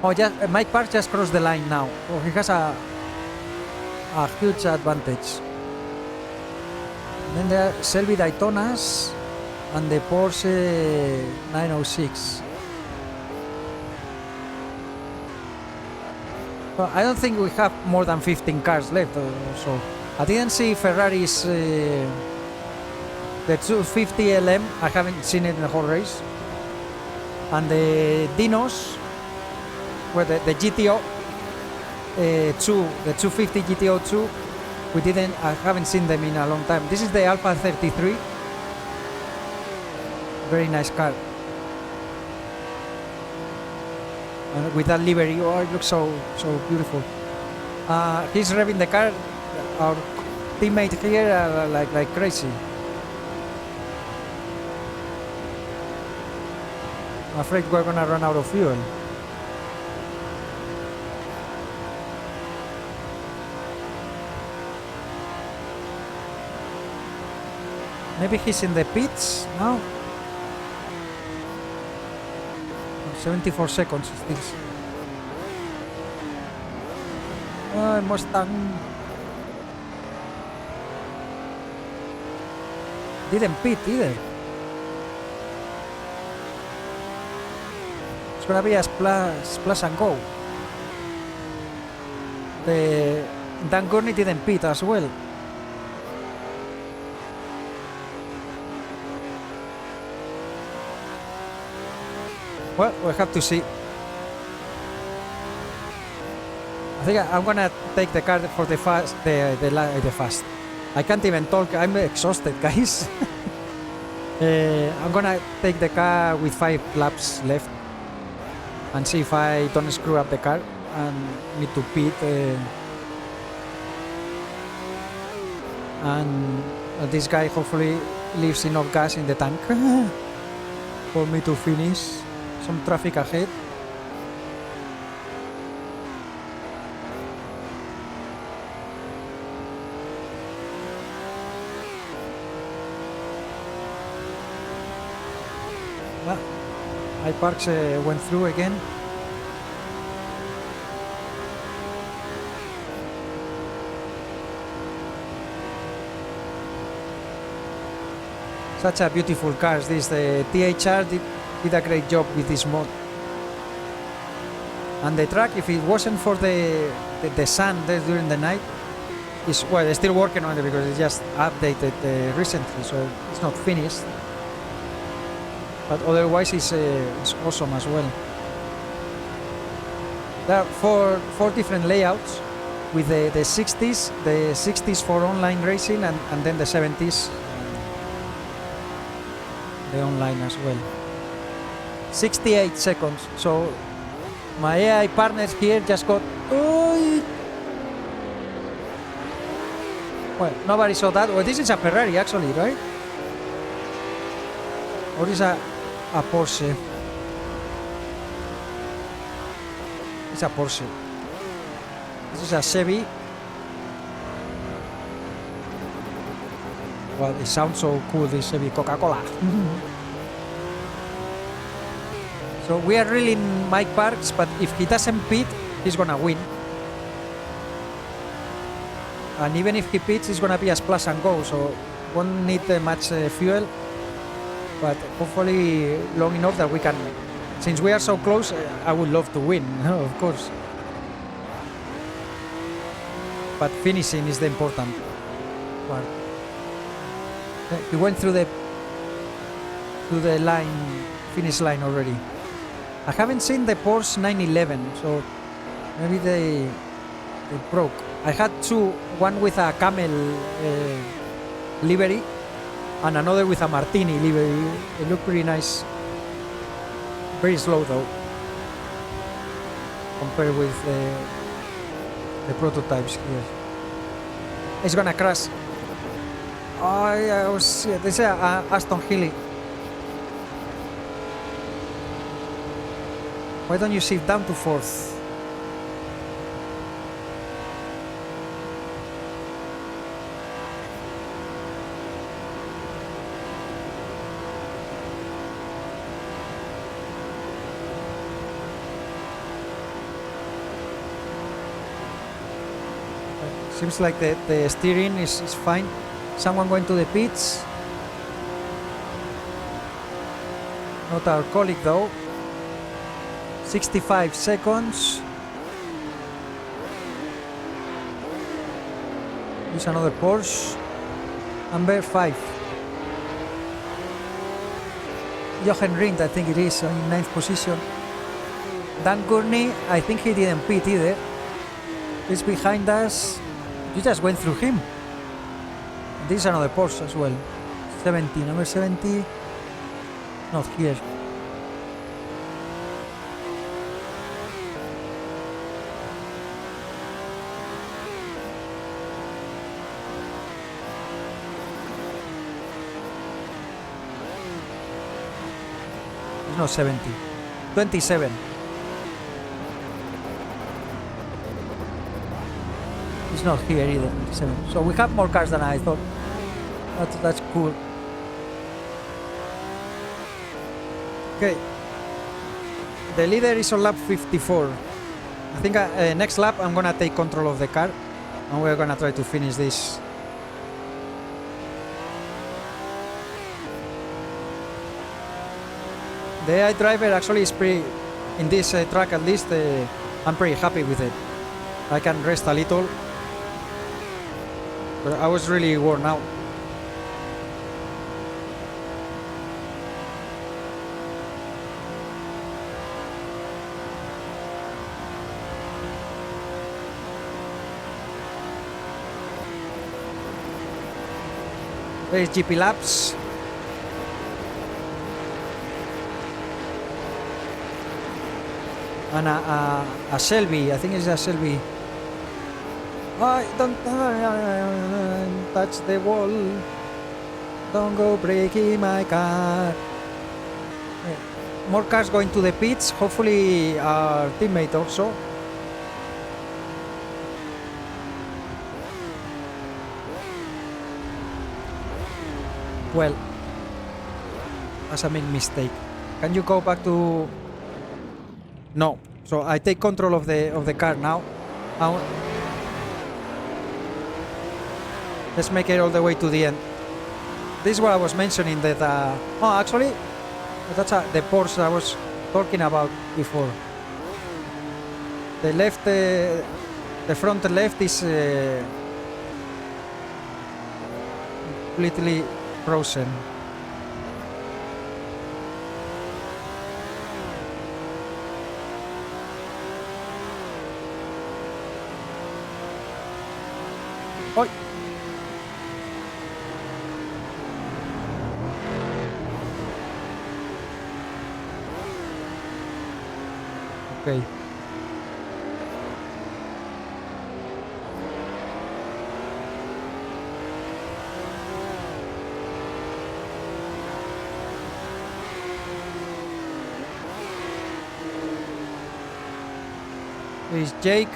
Oh, Mike Park just crossed the line now. Oh, he has a huge advantage. And then there are Shelby Daytonas and the Porsche 906. Well, I don't think we have more than 15 cars left, so I didn't see Ferrari's the 250 LM. I haven't seen it in the whole race. And the Dinos, well, the GTO 2, the 250 GTO 2, I haven't seen them in a long time. This is the Alpha 33. Very nice car. And with that livery, oh, it looks so beautiful. He's revving the car. Our teammate here like crazy. I'm afraid we're gonna run out of fuel. Maybe he's in the pits now. 74 seconds still. Oh, Mustang. Didn't pit either. It's gonna be a splash and go. The Dan Gurney didn't pit as well. Well, we'll have to see. I think I'm gonna take the car for the fast. The fast. I can't even talk. I'm exhausted, guys. I'm gonna take the car with 5 laps left and see if I don't screw up the car and need to pit. And this guy hopefully leaves enough gas in the tank for me to finish. Some traffic ahead. Well, iParks went through again. Such a beautiful cars. This the THR did a great job with this mod. And the track, if it wasn't for the sun there during the night, is well, they're still working on it because it's just updated recently, so it's not finished. But otherwise, it's awesome as well. There are four different layouts with the 60s for online racing, and then the 70s, the online as well. 68 seconds. So my AI partners here just got. Well, nobody saw that. Well, this is a Ferrari actually, right? Or is a Porsche? It's a Porsche. This is a Chevy. Well, it sounds so cool, this Chevy Coca-Cola. So we are really in Mike Parks, but if he doesn't pit, he's gonna win. And even if he pits, it's gonna be a splash and go, so won't need much fuel. But hopefully long enough that we can, since we are so close, I would love to win, of course. But finishing is the important part. He went through the finish line already. I haven't seen the Porsche 911, so maybe they broke. I had two, one with a camel livery and another with a martini livery. They look pretty nice. Very slow though, compared with the prototypes here. It's gonna crash. Oh, yeah, this is Aston Healy. Why don't you shift down to 4th? Seems like the steering is fine. Someone going to the pits. Not our colleague though. 65 seconds. Here's another Porsche. Number 5. Jochen Rindt, I think it is, in 9th position. Dan Gurney, I think he didn't pit either. He's behind us. You just went through him. This is another Porsche as well. 70, number 70. Not here. It's not 70. 27. It's not here either. 27. So we have more cars than I thought. That's cool. Okay. The leader is on lap 54. I think next lap I'm gonna take control of the car and we're gonna try to finish this. The AI driver actually is pretty, in this track at least, I'm pretty happy with it. I can rest a little, but I was really worn out. There is GP laps. And a Shelby, I think it's a Shelby. I don't touch the wall. Don't go breaking my car. More cars going to the pits. Hopefully our teammate also. Well, that's a big mistake. Can you go back to... No. So I take control of the car now. Let's make it all the way to the end. This is what I was mentioning that... oh, actually, that's the Porsche I was talking about before. The left... the front left is... completely frozen. Oi. Okay. Here's Jake.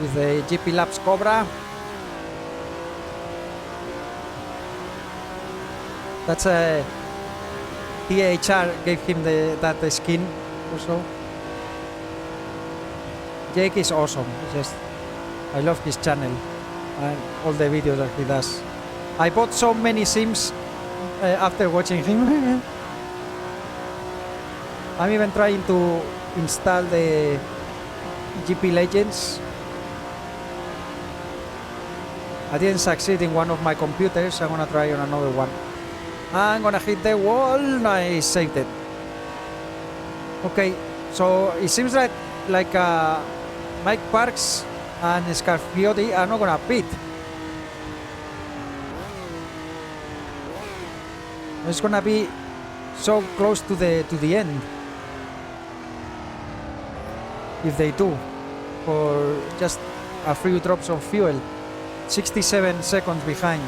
With the GP Labs Cobra. That's a THR gave him that skin also. Jake is awesome. I love his channel and all the videos that he does. I bought so many sims after watching him. I'm even trying to install the GP Legends. I didn't succeed in one of my computers. I'm gonna try on another one. I'm gonna hit the wall. I saved it. Okay, so it seems like Mike Parks and Scarfiotti are not gonna pit. It's gonna be so close to the end if they do, for just a few drops of fuel. 67 seconds behind.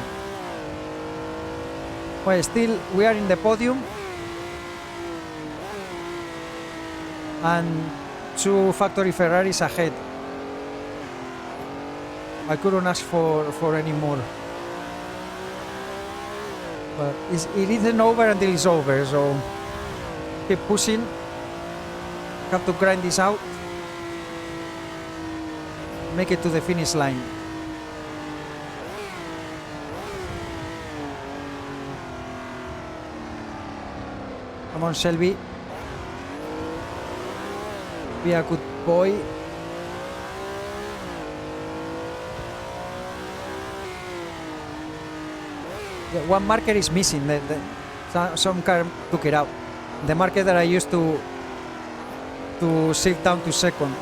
Well, still we are in the podium, and 2 factory Ferraris ahead. I couldn't ask for any more. But it isn't over until it's over, so keep pushing. Have to grind this out. Make it to the finish line. Come on, Shelby. Be a good boy. Yeah, one marker is missing. Some car took it out. The marker that I used to shift down to second.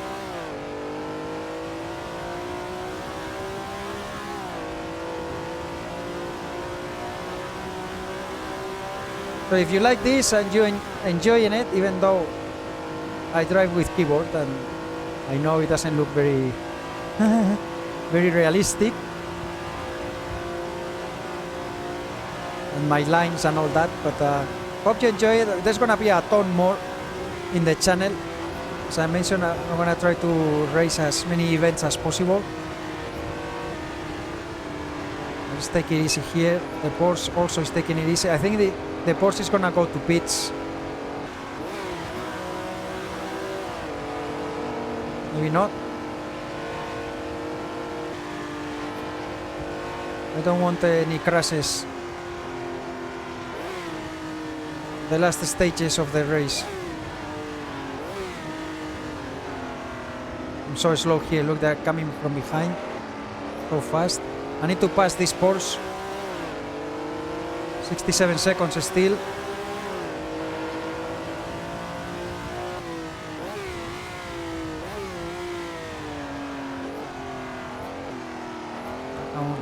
So if you like this and you enjoying it, even though I drive with keyboard and I know it doesn't look very very realistic, and my lines and all that, but hope you enjoy it. There's gonna be a ton more in the channel. As I mentioned, I'm gonna try to race as many events as possible. Let's take it easy here. The Porsche also is taking it easy. I think the Porsche is gonna go to pits. Maybe not. I don't want any crashes. The last stages of the race. I'm so slow here. Look, they're coming from behind so fast. I need to pass this Porsche. 67 seconds still.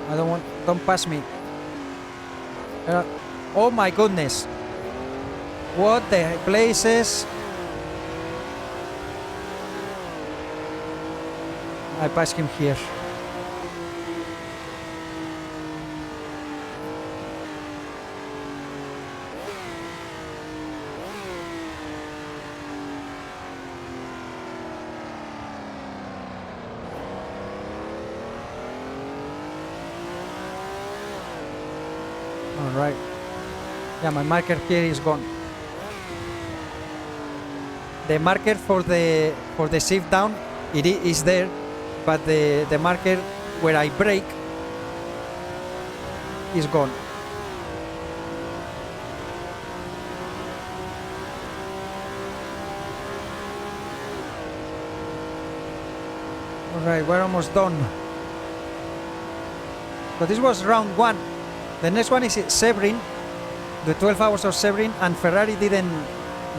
I don't want. Don't pass me. Oh my goodness. What the places? I passed him here. All right. Yeah, my marker here is gone. The marker for the shift down, it is there, but the marker where I brake is gone. Alright, we're almost done. So this was round 1. The next one is Sebring, the 12 hours of Sebring, and Ferrari didn't,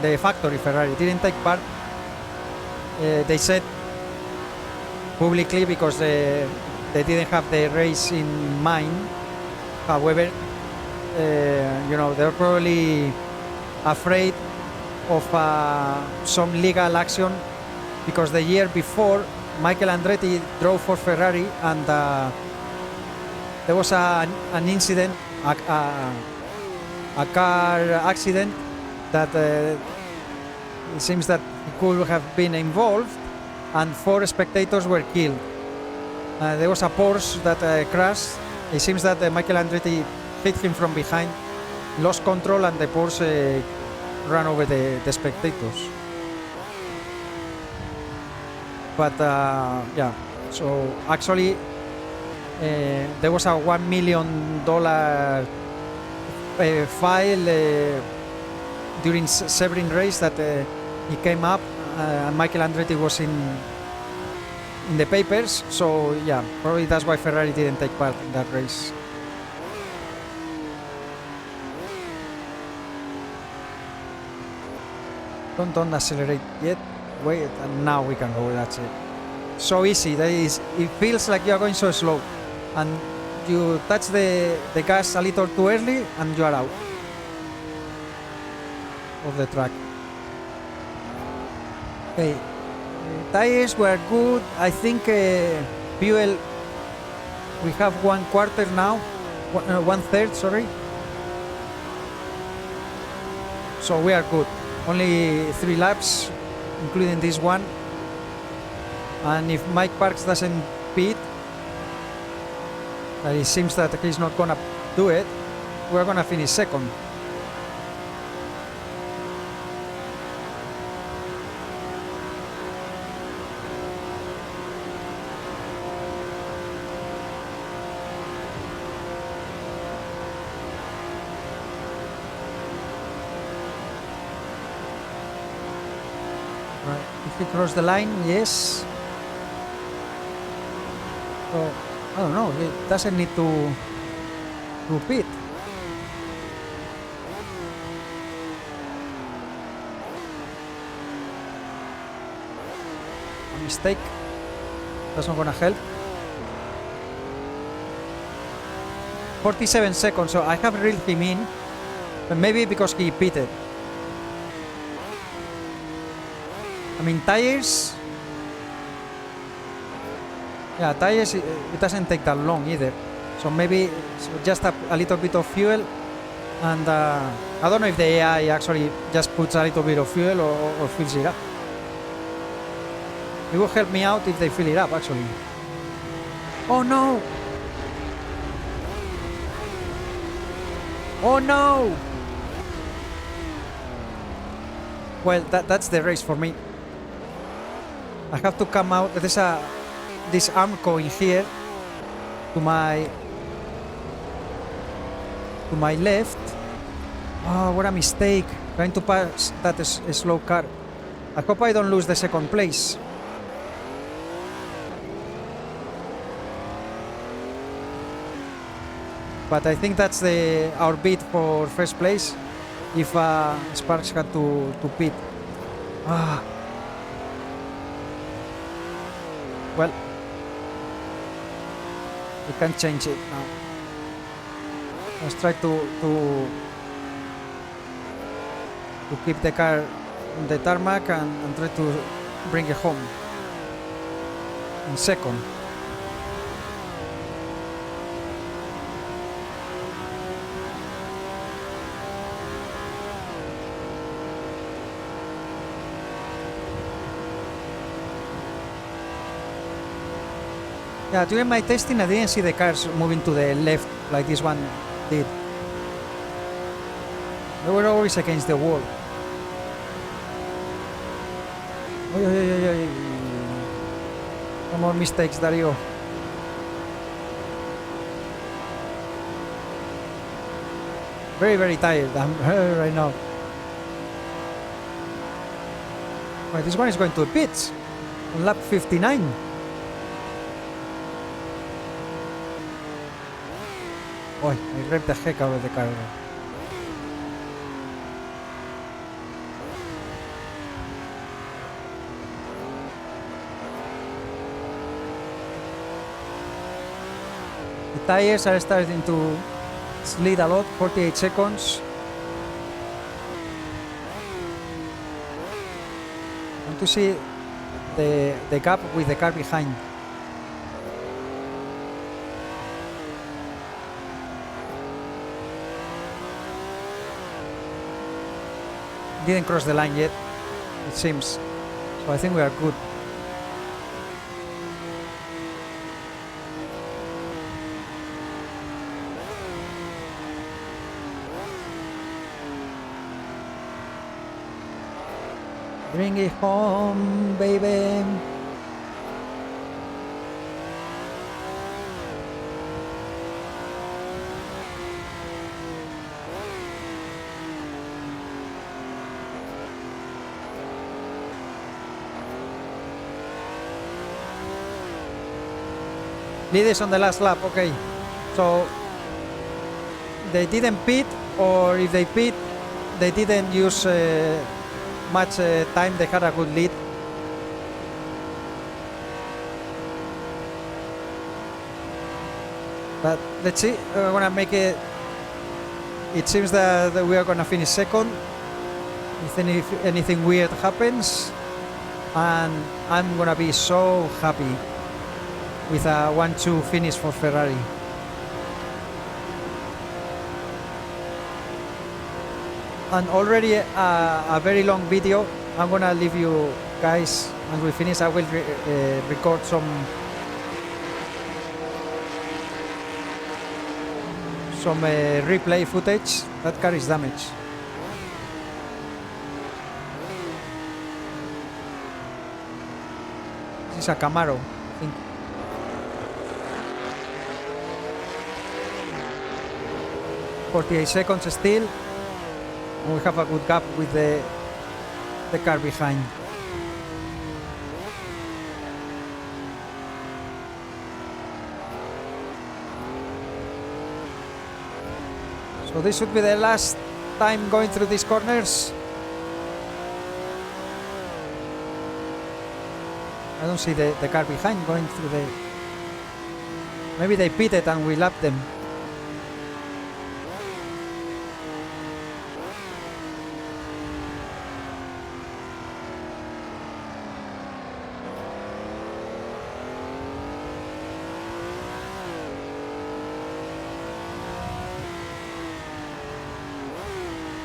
the factory Ferrari didn't take part. They said publicly because they didn't have the race in mind. However, you know, they're probably afraid of some legal action, because the year before Michael Andretti drove for Ferrari and there was an incident, a car accident that it seems that he could have been involved, and 4 spectators were killed. There was a Porsche that crashed. It seems that Michael Andretti hit him from behind, lost control, and the Porsche ran over the spectators. But yeah, so actually there was a $1 million file during Sebring race that he came up, and Michael Andretti was in the papers. So yeah, probably that's why Ferrari didn't take part in that race. Don't accelerate yet. Wait, and now we can go. That's it. So easy. That is. It feels like you are going so slow, and you touch the gas a little too early, and you are out of the track. Okay, tires were good. I think fuel. We have 1/4 now, 1/3. Sorry. So we are good. Only 3 laps, including this one. And if Mike Parks doesn't pit, it seems that he's not gonna do it, we're gonna finish second. Right, if he crossed the line, yes. So, I don't know, it doesn't need to pit. A mistake. That's not gonna help. 47 seconds, so I have reeled him in, but maybe because he pitted. I mean, tires. Yeah, tires, it doesn't take that long either. So maybe just a little bit of fuel. And I don't know if the AI actually just puts a little bit of fuel or fills it up. It will help me out if they fill it up, actually. Oh no! Oh no! Well, that's the race for me. I have to come out. There's this Armco in here to my left. Oh, what a mistake, trying to pass that slow car. I hope I don't lose the second place. But I think that's our bid for first place if Sparks had to pit. Well, we can change it now. Let's try to keep the car on the tarmac and try to bring it home in second. Yeah, during my testing, I didn't see the cars moving to the left like this one did. They were always against the wall. No more mistakes, Dario. Very, very tired. I'm right now. Right, this one is going to the pits on lap 59. Oh, I ripped the heck out of the car. The tires are starting to slid a lot, 48 seconds. I want to see the gap with the car behind. Didn't cross the line yet, it seems. So I think we are good. Bring it home, baby. Leaders on the last lap, okay. So they didn't pit, or if they pit, they didn't use much time. They had a good lead. But let's see, we're gonna make it. It seems that we are gonna finish second if anything weird happens, and I'm gonna be so happy with a 1-2 finish for Ferrari. and already a very long video. I'm gonna leave you guys and we finish. I will record some replay footage. That car is damaged. This is a Camaro, I think. .48 seconds still. And we have a good gap with the car behind. So this should be the last time going through these corners. I don't see the car behind going through the... Maybe they pitted and we lapped them.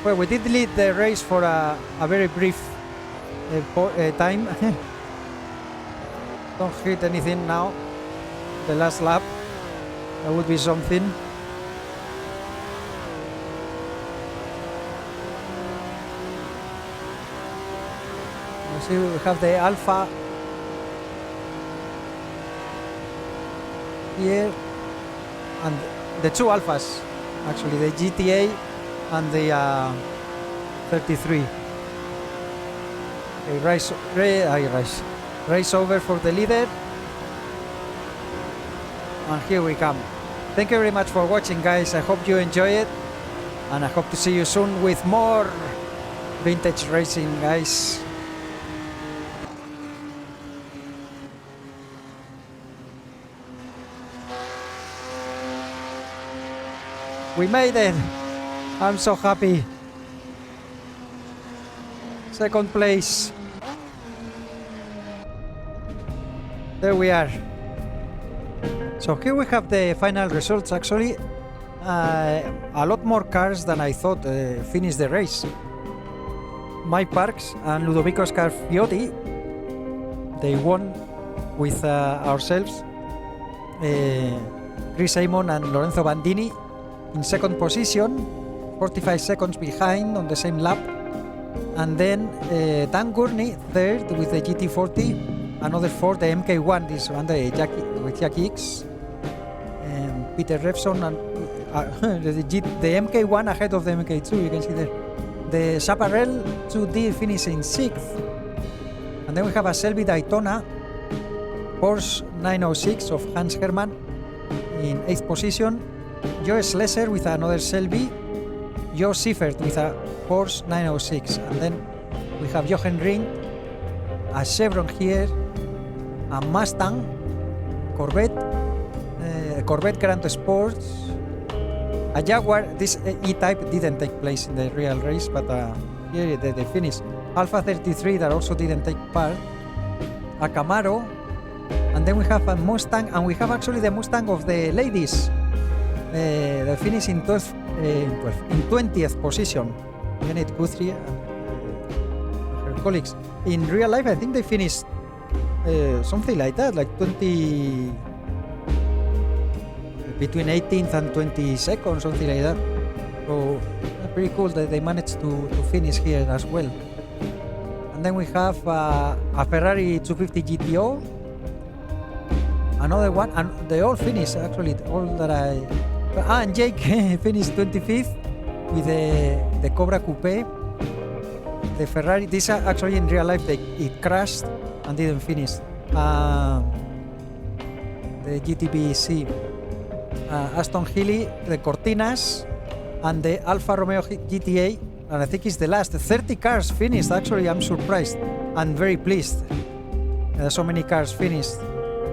Well, we did lead the race for a very brief time. Don't hit anything now. The last lap. That would be something. You see, we have the Alpha here. And the two Alphas, actually, the GTA and the 33. Race over for the leader. And here we come. Thank you very much for watching, guys. I hope you enjoy it. And I hope to see you soon with more vintage racing, guys. We made it. I'm so happy. Second place. There we are. So here we have the final results. Actually, a lot more cars than I thought finished the race. Mike Parks and Ludovico Scarfiotti, they won with ourselves. Chris Amon and Lorenzo Bandini in second position, 45 seconds behind on the same lap. And then Dan Gurney third with the GT40, another fourth, the MK1, this one with Jackie X, and Peter Revson, and the MK1 ahead of the MK2, you can see there. The Chaparral 2D finished in 6th. And then we have a Shelby Daytona Porsche 906 of Hans Hermann in 8th position. Joe Slesser with another Shelby. Joe Siffert with a Porsche 906. And then we have Jochen Rindt, a Chevron here, a Mustang, Corvette, Corvette Grand Sports, a Jaguar. This E-Type didn't take place in the real race, but here they finished. Alpha 33 that also didn't take part, a Camaro, and then we have a Mustang, and we have actually the Mustang of the ladies. They finished in 20th position. Janet Guthrie and her colleagues. In real life, I think they finished something like that, like 20, between 18th and 22nd, something like that. So pretty cool that they managed to finish here as well. And then we have a Ferrari 250 GTO, another one, and they all finished actually. All that and Jake finished 25th with the Cobra Coupe. The Ferrari, this actually in real life it crashed and didn't finish. The GTB-C, Aston Healy, the Cortinas, and the Alfa Romeo GTA, and I think it's the last. 30 cars finished. Actually, I'm surprised and very pleased. So many cars finished.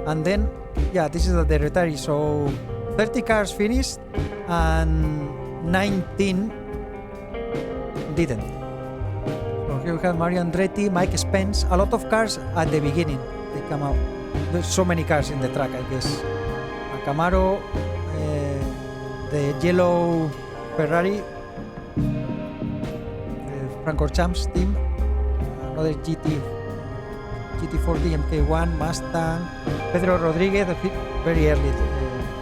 And then, yeah, this is the retiree. So 30 cars finished and 19 didn't. So here we have Mario Andretti, Mike Spence, a lot of cars at the beginning. They come out. There's so many cars in the track, I guess. A Camaro, the yellow Ferrari, Francorchamps team, another GT40 MK1 Mustang, Pedro Rodriguez very early,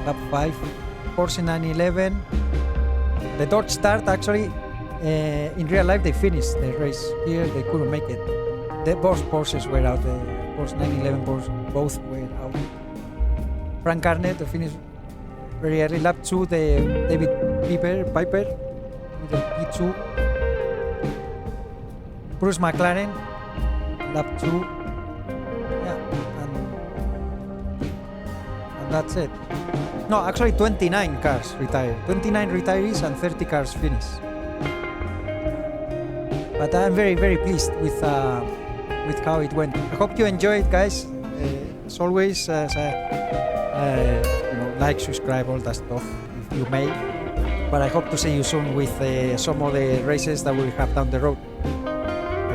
lap 5, Porsche 911. The Dodge start actually, in real life they finished the race. Here they couldn't make it. Both Porsches were out, the Porsche 911 both were out. Frank Garnett finished very early. Lap 2, the David Piper with the P2. Bruce McLaren, lap 2. Yeah, and that's it. No, actually 29 cars retired. 29 retirees and 30 cars finished. But I'm very, very pleased with how it went. I hope you enjoyed, guys. As always, like, subscribe, all that stuff, if you may. But I hope to see you soon with some of the races that we'll have down the road.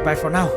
Bye for now.